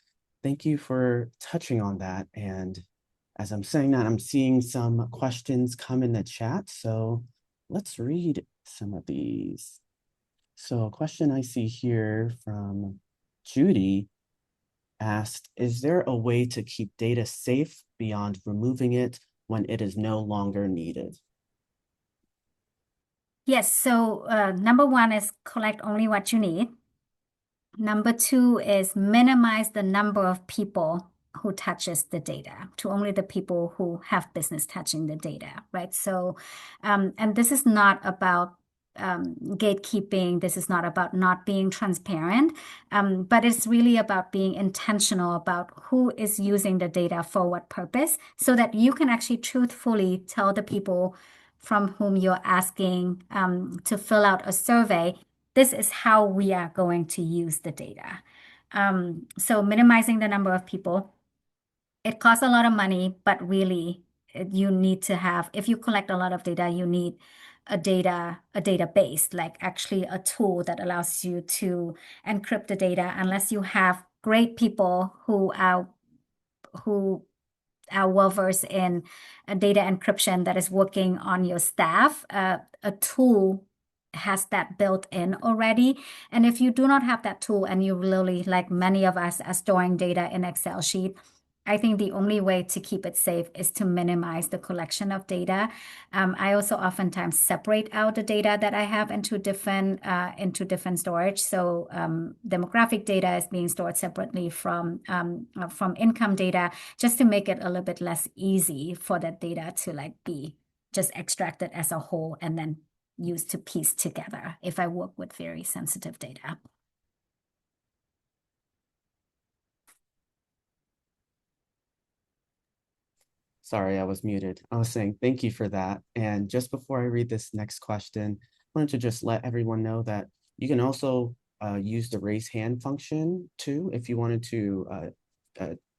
thank you for touching on that. And as I'm saying that, I'm seeing some questions come in the chat. So let's read some of these. So a question I see here from Judy asked, is there a way to keep data safe beyond removing it when it is no longer needed? Yes, so number one is collect only what you need. Number two is minimize the number of people who touches the data to only the people who have business touching the data, right? So, and this is not about gatekeeping. This is not about not being transparent, but it's really about being intentional about who is using the data for what purpose, so that you can actually truthfully tell the people from whom you're asking to fill out a survey, this is how we are going to use the data. So minimizing the number of people, it costs a lot of money, but really you need to have, if you collect a lot of data, you need a database, like actually a tool that allows you to encrypt the data, unless you have great people who are well versed in data encryption that is working on your staff. A tool has that built in already. And if you do not have that tool and you really, like many of us, are storing data in Excel sheet, I think the only way to keep it safe is to minimize the collection of data. I also oftentimes separate out the data that I have into different storage. So demographic data is being stored separately from income data, just to make it a little bit less easy for that data to like be just extracted as a whole and then used to piece together if I work with very sensitive data. Sorry, I was muted. I was saying thank you for that. And just before I read this next question, I wanted to just let everyone know that you can also use the raise hand function too, if you wanted to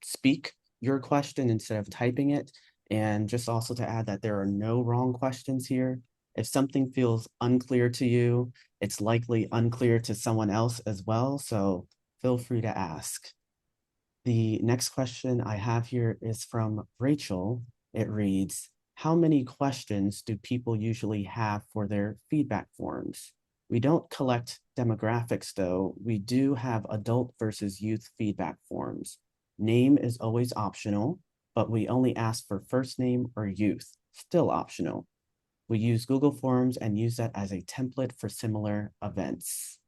speak your question instead of typing it. And just also to add that there are no wrong questions here. If something feels unclear to you, it's likely unclear to someone else as well. So feel free to ask. The next question I have here is from Rachel. It reads, how many questions do people usually have for their feedback forms? We don't collect demographics though. We do have adult versus youth feedback forms. Name is always optional, but we only ask for first name or youth, still optional. We use Google Forms and use that as a template for similar events.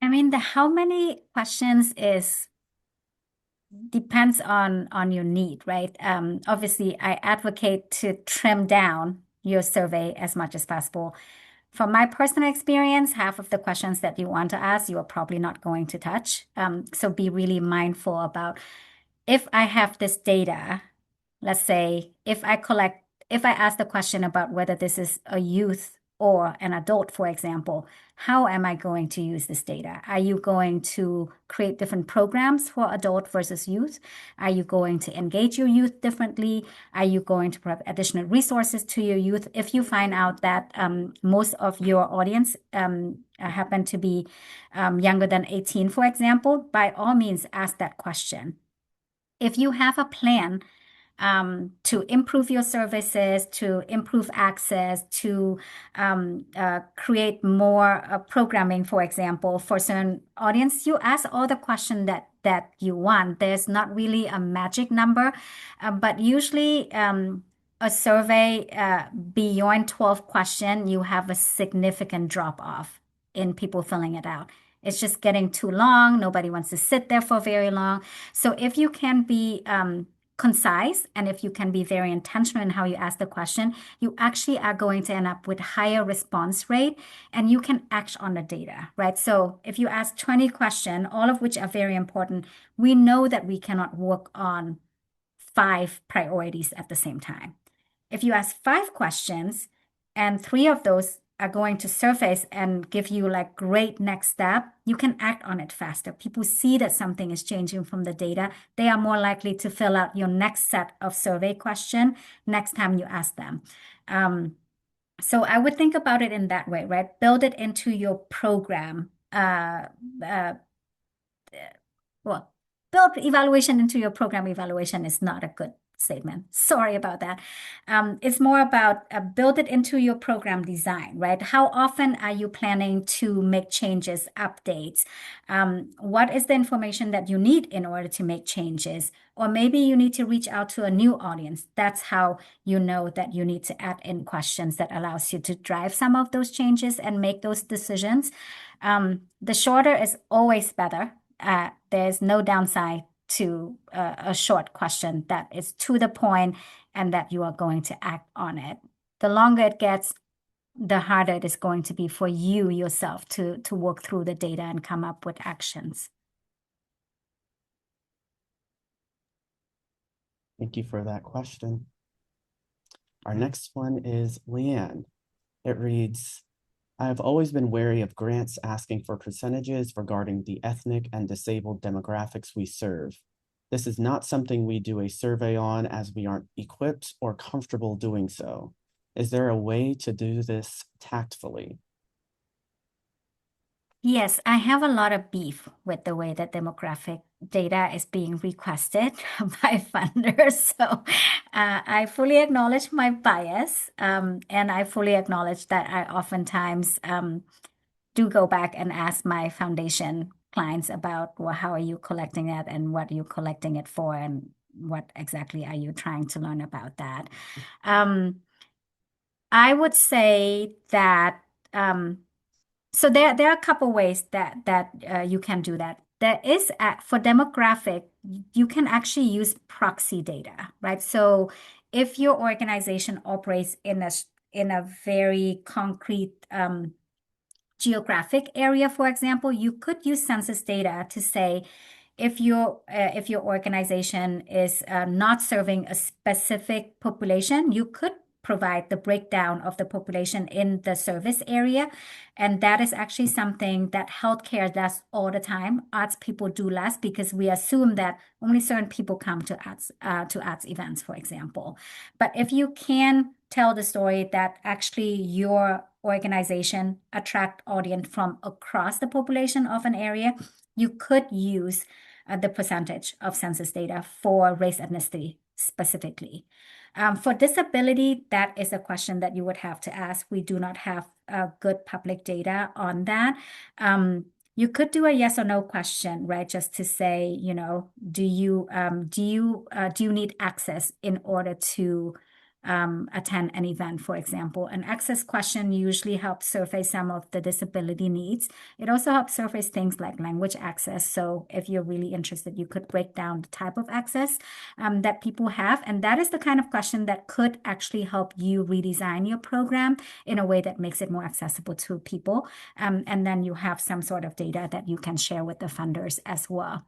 I mean, the how many questions is depends on your need, right? Obviously, I advocate to trim down your survey as much as possible. From my personal experience, half of the questions that you want to ask, you are probably not going to touch. So be really mindful about if I have this data, let's say if I ask the question about whether this is a youth or an adult, for example, how am I going to use this data? Are you going to create different programs for adult versus youth? Are you going to engage your youth differently? Are you going to provide additional resources to your youth? If you find out that most of your audience happen to be younger than 18, for example, by all means, ask that question. If you have a plan to improve your services, to improve access, to create more programming, for example, for certain audience, you ask all the questions that you want. There's not really a magic number, but usually a survey beyond 12 questions, you have a significant drop off in people filling it out. It's just getting too long. Nobody wants to sit there for very long. So if you can be concise and if you can be very intentional in how you ask the question, you actually are going to end up with higher response rate and you can act on the data, right? So if you ask 20 questions, all of which are very important, we know that we cannot work on 5 priorities at the same time. If you ask 5 questions and 3 of those are going to surface and give you like great next step, you can act on it faster. People see that something is changing from the data. They are more likely to fill out your next set of survey question next time you ask them. So I would think about it in that way, right? Build it into your program. Well, build evaluation into your program evaluation is not a good statement. Sorry about that. It's more about build it into your program design, right? How often are you planning to make changes, updates? What is the information that you need in order to make changes? Or maybe you need to reach out to a new audience. That's how you know that you need to add in questions that allows you to drive some of those changes and make those decisions. The shorter is always better. There's no downside to a short question that is to the point and that you are going to act on it. The longer it gets, the harder it is going to be for you yourself to work through the data and come up with actions. Thank you for that question. Our next one is Leanne. It reads, I've always been wary of grants asking for percentages regarding the ethnic and disabled demographics we serve. This is not something we do a survey on as we aren't equipped or comfortable doing so. Is there a way to do this tactfully? Yes, I have a lot of beef with the way that demographic data is being requested by funders. So I fully acknowledge my bias, and I fully acknowledge that I oftentimes do go back and ask my foundation clients about, well, how are you collecting it and what are you collecting it for and what exactly are you trying to learn about that? I would say that so there are a couple ways that you can do that. There is for demographic, you can actually use proxy data, right? So if your organization operates in a very concrete geographic area, for example, you could use census data to say if your organization is not serving a specific population, you could provide the breakdown of the population in the service area. And that is actually something that healthcare does all the time. Arts people do less because we assume that only certain people come to arts events, for example. But if you can tell the story that actually your organization attract audience from across the population of an area, you could use the percentage of census data for race ethnicity specifically. For disability, that is a question that you would have to ask. We do not have good public data on that. You could do a yes or no question, right? Just to say, do you need access in order to attend an event, for example. An access question usually helps surface some of the disability needs. It also helps surface things like language access. So if you're really interested, you could break down the type of access that people have. And that is the kind of question that could actually help you redesign your program in a way that makes it more accessible to people. And then you have some sort of data that you can share with the funders as well.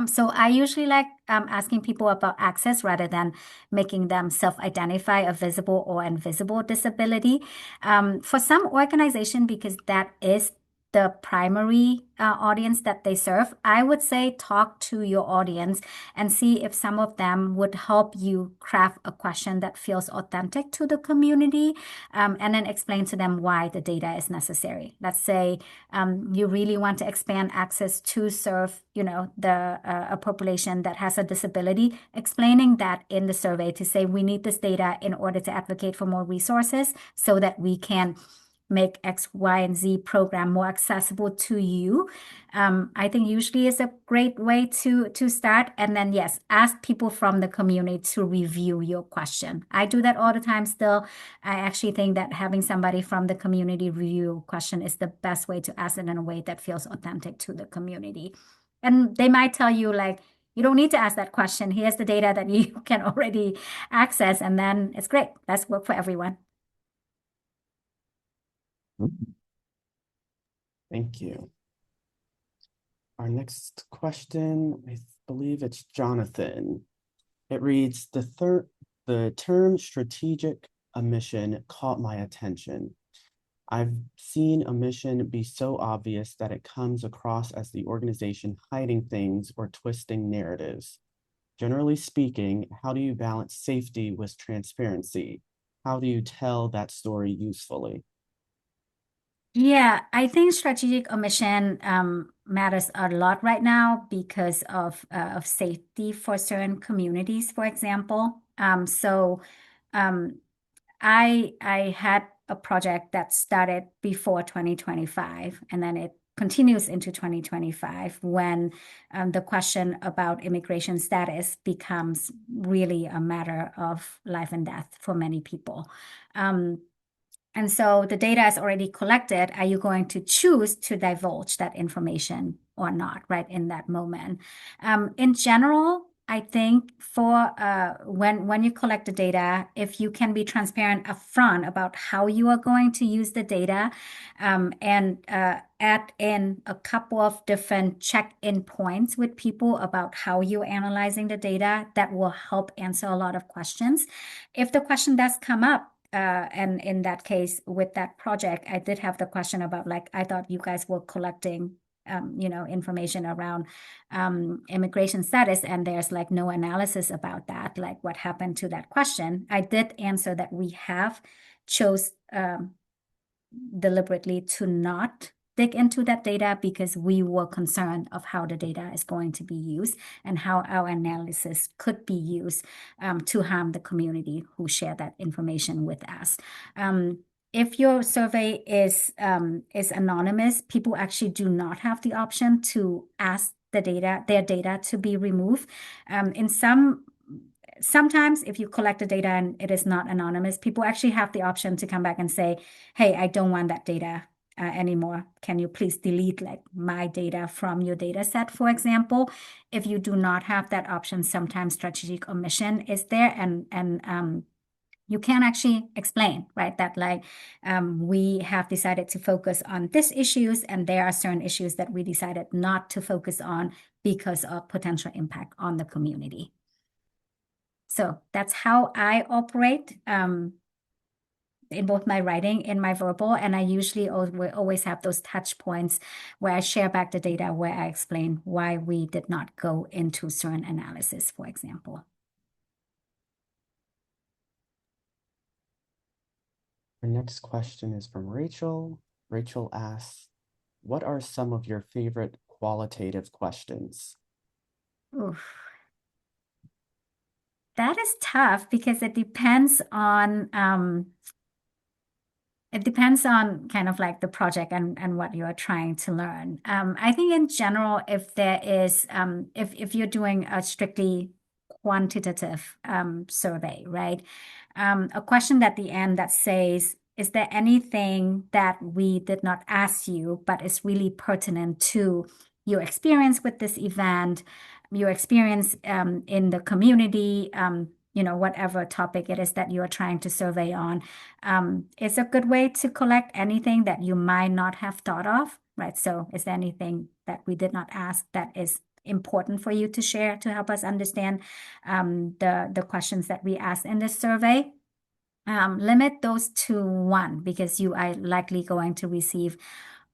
So I usually like asking people about access rather than making them self-identify a visible or invisible disability. For some organization, because that is the primary audience that they serve, I would say talk to your audience and see if some of them would help you craft a question that feels authentic to the community, and then explain to them why the data is necessary. Let's say you really want to expand access to serve, a population that has a disability, explaining that in the survey to say we need this data in order to advocate for more resources so that we can make X, Y, and Z program more accessible to you. I think usually is a great way to start. And then yes, ask people from the community to review your question. I do that all the time still. I actually think that having somebody from the community review a question is the best way to ask it in a way that feels authentic to the community. And they might tell you like, you don't need to ask that question. Here's the data that you can already access, and then it's great. Let's work for everyone. Thank you. Our next question, I believe it's Jonathan. It reads, the term strategic omission caught my attention. I've seen omission be so obvious that it comes across as the organization hiding things or twisting narratives. Generally speaking, how do you balance safety with transparency? How do you tell that story usefully? Yeah, I think strategic omission matters a lot right now because of safety for certain communities, for example. Um, I had a project that started before 2025, and then it continues into 2025 when the question about immigration status becomes really a matter of life and death for many people. And so the data is already collected. Are you going to choose to divulge that information or not, right, in that moment? In general, I think for when you collect the data, if you can be transparent upfront about how you are going to use the data, and add in a couple of different check-in points with people about how you're analyzing the data, that will help answer a lot of questions. If the question does come up, and in that case, with that project, I did have the question about like, I thought you guys were collecting, information around immigration status, and there's like no analysis about that, like what happened to that question. I did answer that we have chose deliberately to not dig into that data because we were concerned of how the data is going to be used and how our analysis could be used to harm the community who share that information with us. If your survey is anonymous, people actually do not have the option to ask their data to be removed. Sometimes if you collect the data and it is not anonymous, people actually have the option to come back and say, hey, I don't want that data anymore. Can you please delete like my data from your data set, for example? If you do not have that option, sometimes strategic omission is there, and you can actually explain, right, that like we have decided to focus on these issues, and there are certain issues that we decided not to focus on because of potential impact on the community. So that's how I operate in both my writing and my verbal. And I usually always have those touch points where I share back the data, where I explain why we did not go into certain analysis, for example. Our next question is from Rachel. Rachel asks, what are some of your favorite qualitative questions? Oof. That is tough because it depends on kind of like the project and what you're trying to learn. I think in general, if there is if you're doing a strictly quantitative survey, right? A question at the end that says, is there anything that we did not ask you, but is really pertinent to your experience with this event, your experience in the community, whatever topic it is that you are trying to survey on. It's a good way to collect anything that you might not have thought of, right? So is there anything that we did not ask that is important for you to share to help us understand the questions that we asked in this survey? Limit those to one because you are likely going to receive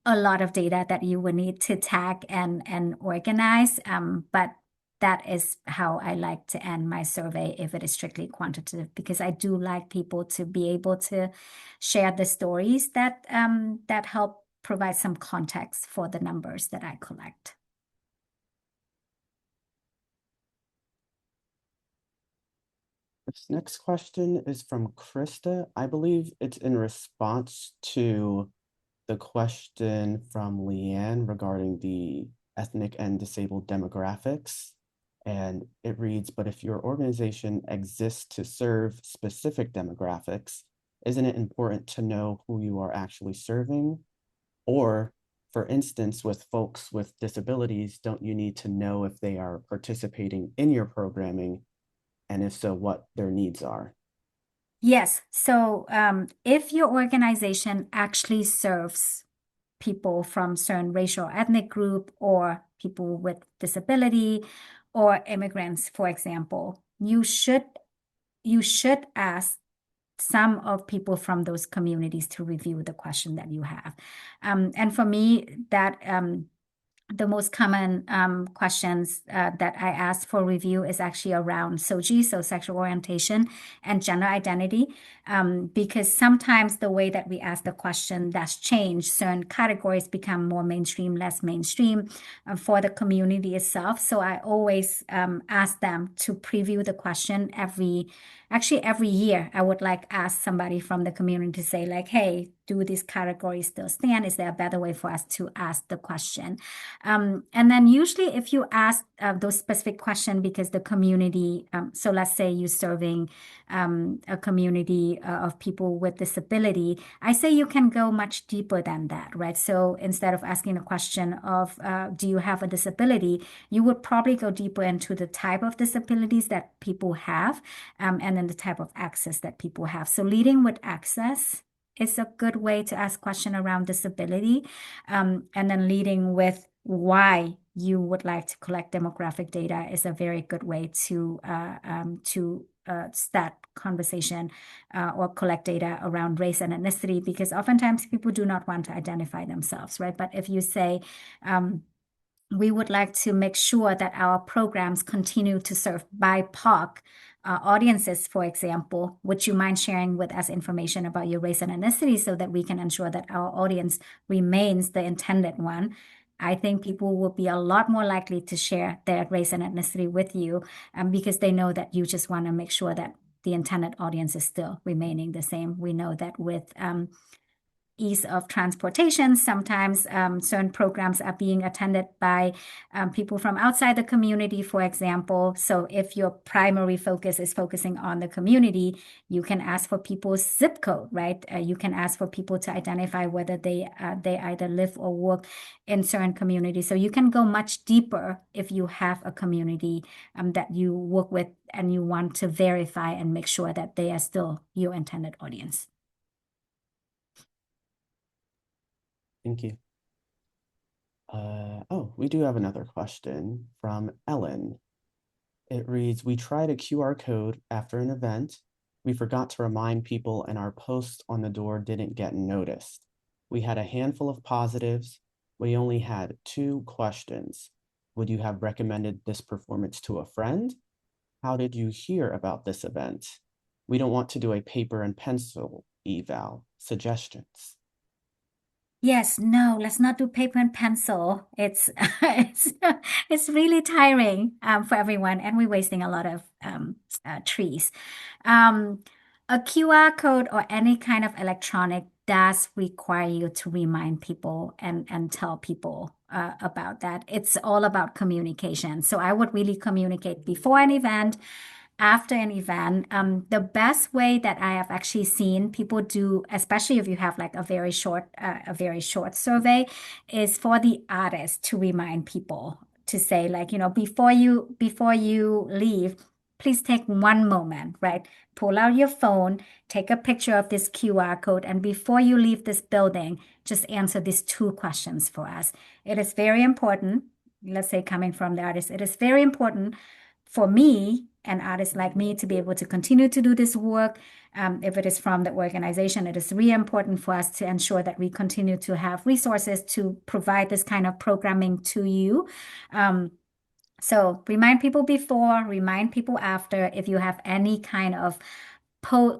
a lot of data that you will need to tag and organize. But that is how I like to end my survey if it is strictly quantitative, because I do like people to be able to share the stories that help provide some context for the numbers that I collect. This next question is from Krista. I believe it's in response to the question from Leanne regarding the ethnic and disabled demographics. And it reads, but if your organization exists to serve specific demographics, isn't it important to know who you are actually serving? Or, for instance, with folks with disabilities, don't you need to know if they are participating in your programming? And if so, what their needs are? Yes. So if your organization actually serves people from certain racial or ethnic group or people with disability or immigrants, for example, you should ask some of people from those communities to review the question that you have. And for me, that the most common questions that I ask for review is actually around SOGI, so sexual orientation and gender identity, because sometimes the way that we ask the question that's changed. Certain categories become more mainstream, less mainstream for the community itself. So I always ask them to preview the question every year. I would ask somebody from the community to say like, hey, do these categories still stand? Is there a better way for us to ask the question? And then usually if you ask those specific questions because the community, so let's say you're serving a community of people with disability, I say you can go much deeper than that, right? So instead of asking a question of, do you have a disability, you would probably go deeper into the type of disabilities that people have, and then the type of access that people have. So leading with access is a good way to ask question around disability, and then leading with why you would like to collect demographic data is a very good way to start conversation or collect data around race and ethnicity, because oftentimes people do not want to identify themselves, right? But if you say, we would like to make sure that our programs continue to serve BIPOC audiences, for example, would you mind sharing with us information about your race and ethnicity so that we can ensure that our audience remains the intended one? I think people will be a lot more likely to share their race and ethnicity with you, because they know that you just want to make sure that the intended audience is still remaining the same. We know that with ease of transportation, sometimes certain programs are being attended by people from outside the community, for example. So if your primary focus is focusing on the community, you can ask for people's zip code, right? You can ask for people to identify whether they either live or work in certain communities. So you can go much deeper if you have a community that you work with and you want to verify and make sure that they are still your intended audience. Thank you. Oh, we do have another question from Ellen. It reads, we tried a QR code after an event. We forgot to remind people and our post on the door didn't get noticed. We had a handful of positives. We only had 2 questions. Would you have recommended this performance to a friend? How did you hear about this event? We don't want to do a paper and pencil eval. Suggestions. Yes, no, let's not do paper and pencil. It's really tiring for everyone, and we're wasting a lot of trees. Um, a QR code or any kind of electronic does require you to remind people and tell people about that. It's all about communication. So I would really communicate before an event, after an event. The best way that I have actually seen people do, especially if you have like a very short survey, is for the artist to remind people to say like, before you leave, please take one moment, right? Pull out your phone, take a picture of this QR code, and before you leave this building, just answer these two questions for us. It is very important, let's say coming from the artist, it is very important for me, an artist like me, to be able to continue to do this work. If it is from the organization, it is really important for us to ensure that we continue to have resources to provide this kind of programming to you. So remind people before, remind people after. If you have any kind of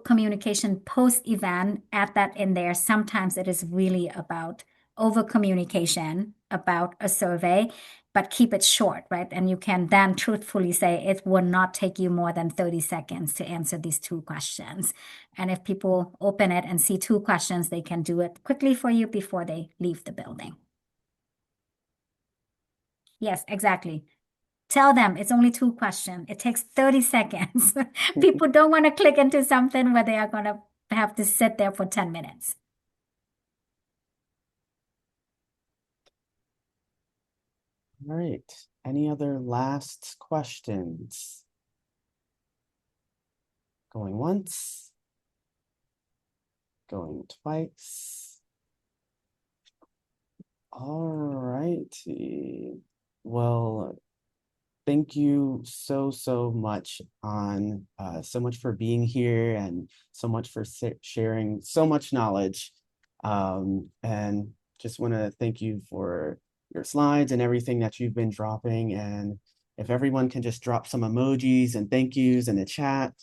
communication post-event, add that in there. Sometimes it is really about over communication about a survey, but keep it short, right? And you can then truthfully say it will not take you more than 30 seconds to answer these two questions. And if people open it and see two questions, they can do it quickly for you before they leave the building. Yes, exactly. Tell them it's only two questions. It takes 30 seconds. People don't want to click into something where they are going to have to sit there for 10 minutes. All right. Any other last questions? Going once, going twice. All righty. Well, thank you so much on so much for being here and so much for sharing so much knowledge. And just want to thank you for your slides and everything that you've been dropping. And if everyone can just drop some emojis and thank yous in the chat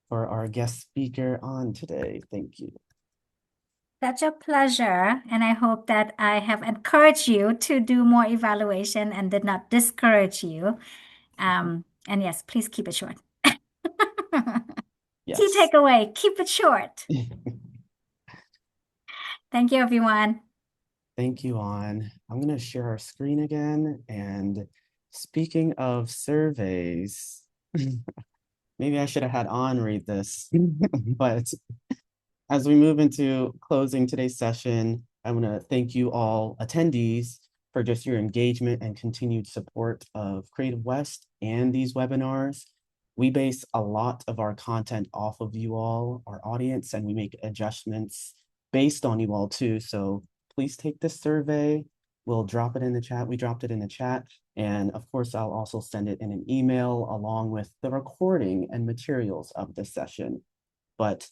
for our guest speaker on today. Thank you. Such a pleasure. And I hope that I have encouraged you to do more evaluation and did not discourage you. And yes, please keep it short. Key Yes. takeaway, keep it short. Thank you, everyone. Thank you, An. I'm going to share our screen again. And speaking of surveys, maybe I should have had An read this, but as we move into closing today's session, I want to thank you all attendees for just your engagement and continued support of Creative West and these webinars. We base a lot of our content off of you all, our audience, and we make adjustments based on you all too. So please take this survey. We'll drop it in the chat. We dropped it in the chat. And of course, I'll also send it in an email along with the recording and materials of this session. But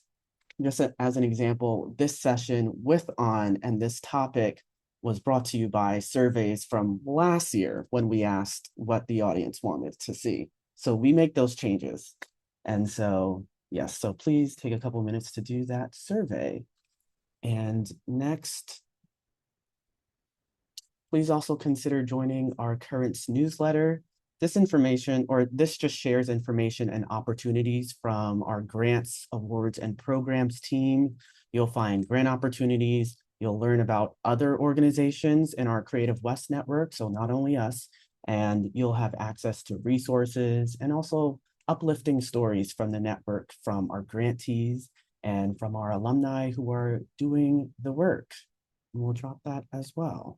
just as an example, this session with An and this topic was brought to you by surveys from last year when we asked what the audience wanted to see. So we make those changes. And so, yes, so please take a couple minutes to do that survey. And next, please also consider joining our Currents newsletter. This information, or this just shares information and opportunities from our grants, awards, and programs team. You'll find grant opportunities. You'll learn about other organizations in our Creative West network, so not only us, and you'll have access to resources and also uplifting stories from the network, from our grantees and from our alumni who are doing the work. And we'll drop that as well.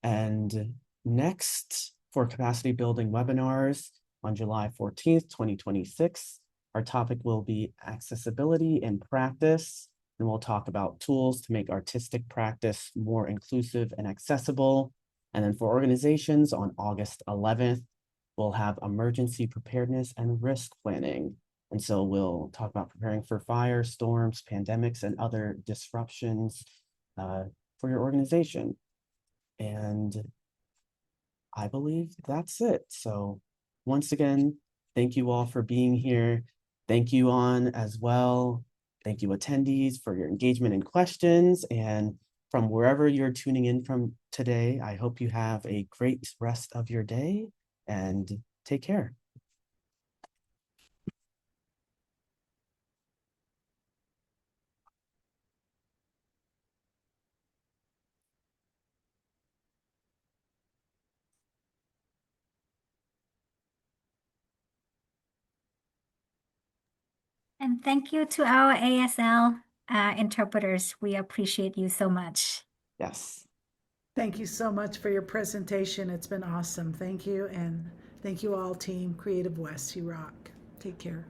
And next, for capacity building webinars on July 14th, 2026, our topic will be accessibility in practice. And we'll talk about tools to make artistic practice more inclusive and accessible. And then for organizations on August 11th, we'll have emergency preparedness and risk planning. And so we'll talk about preparing for fire, storms, pandemics, and other disruptions for your organization. And I believe that's it. So once again, thank you all for being here. Thank you, An, as well. Thank you, attendees, for your engagement and questions. And from wherever you're tuning in from today, I hope you have a great rest of your day and take care. And thank you to our ASL interpreters. We appreciate you so much. Yes. Thank you so much for your presentation. It's been awesome. Thank you. And thank you all, team Creative West. You rock. Take care.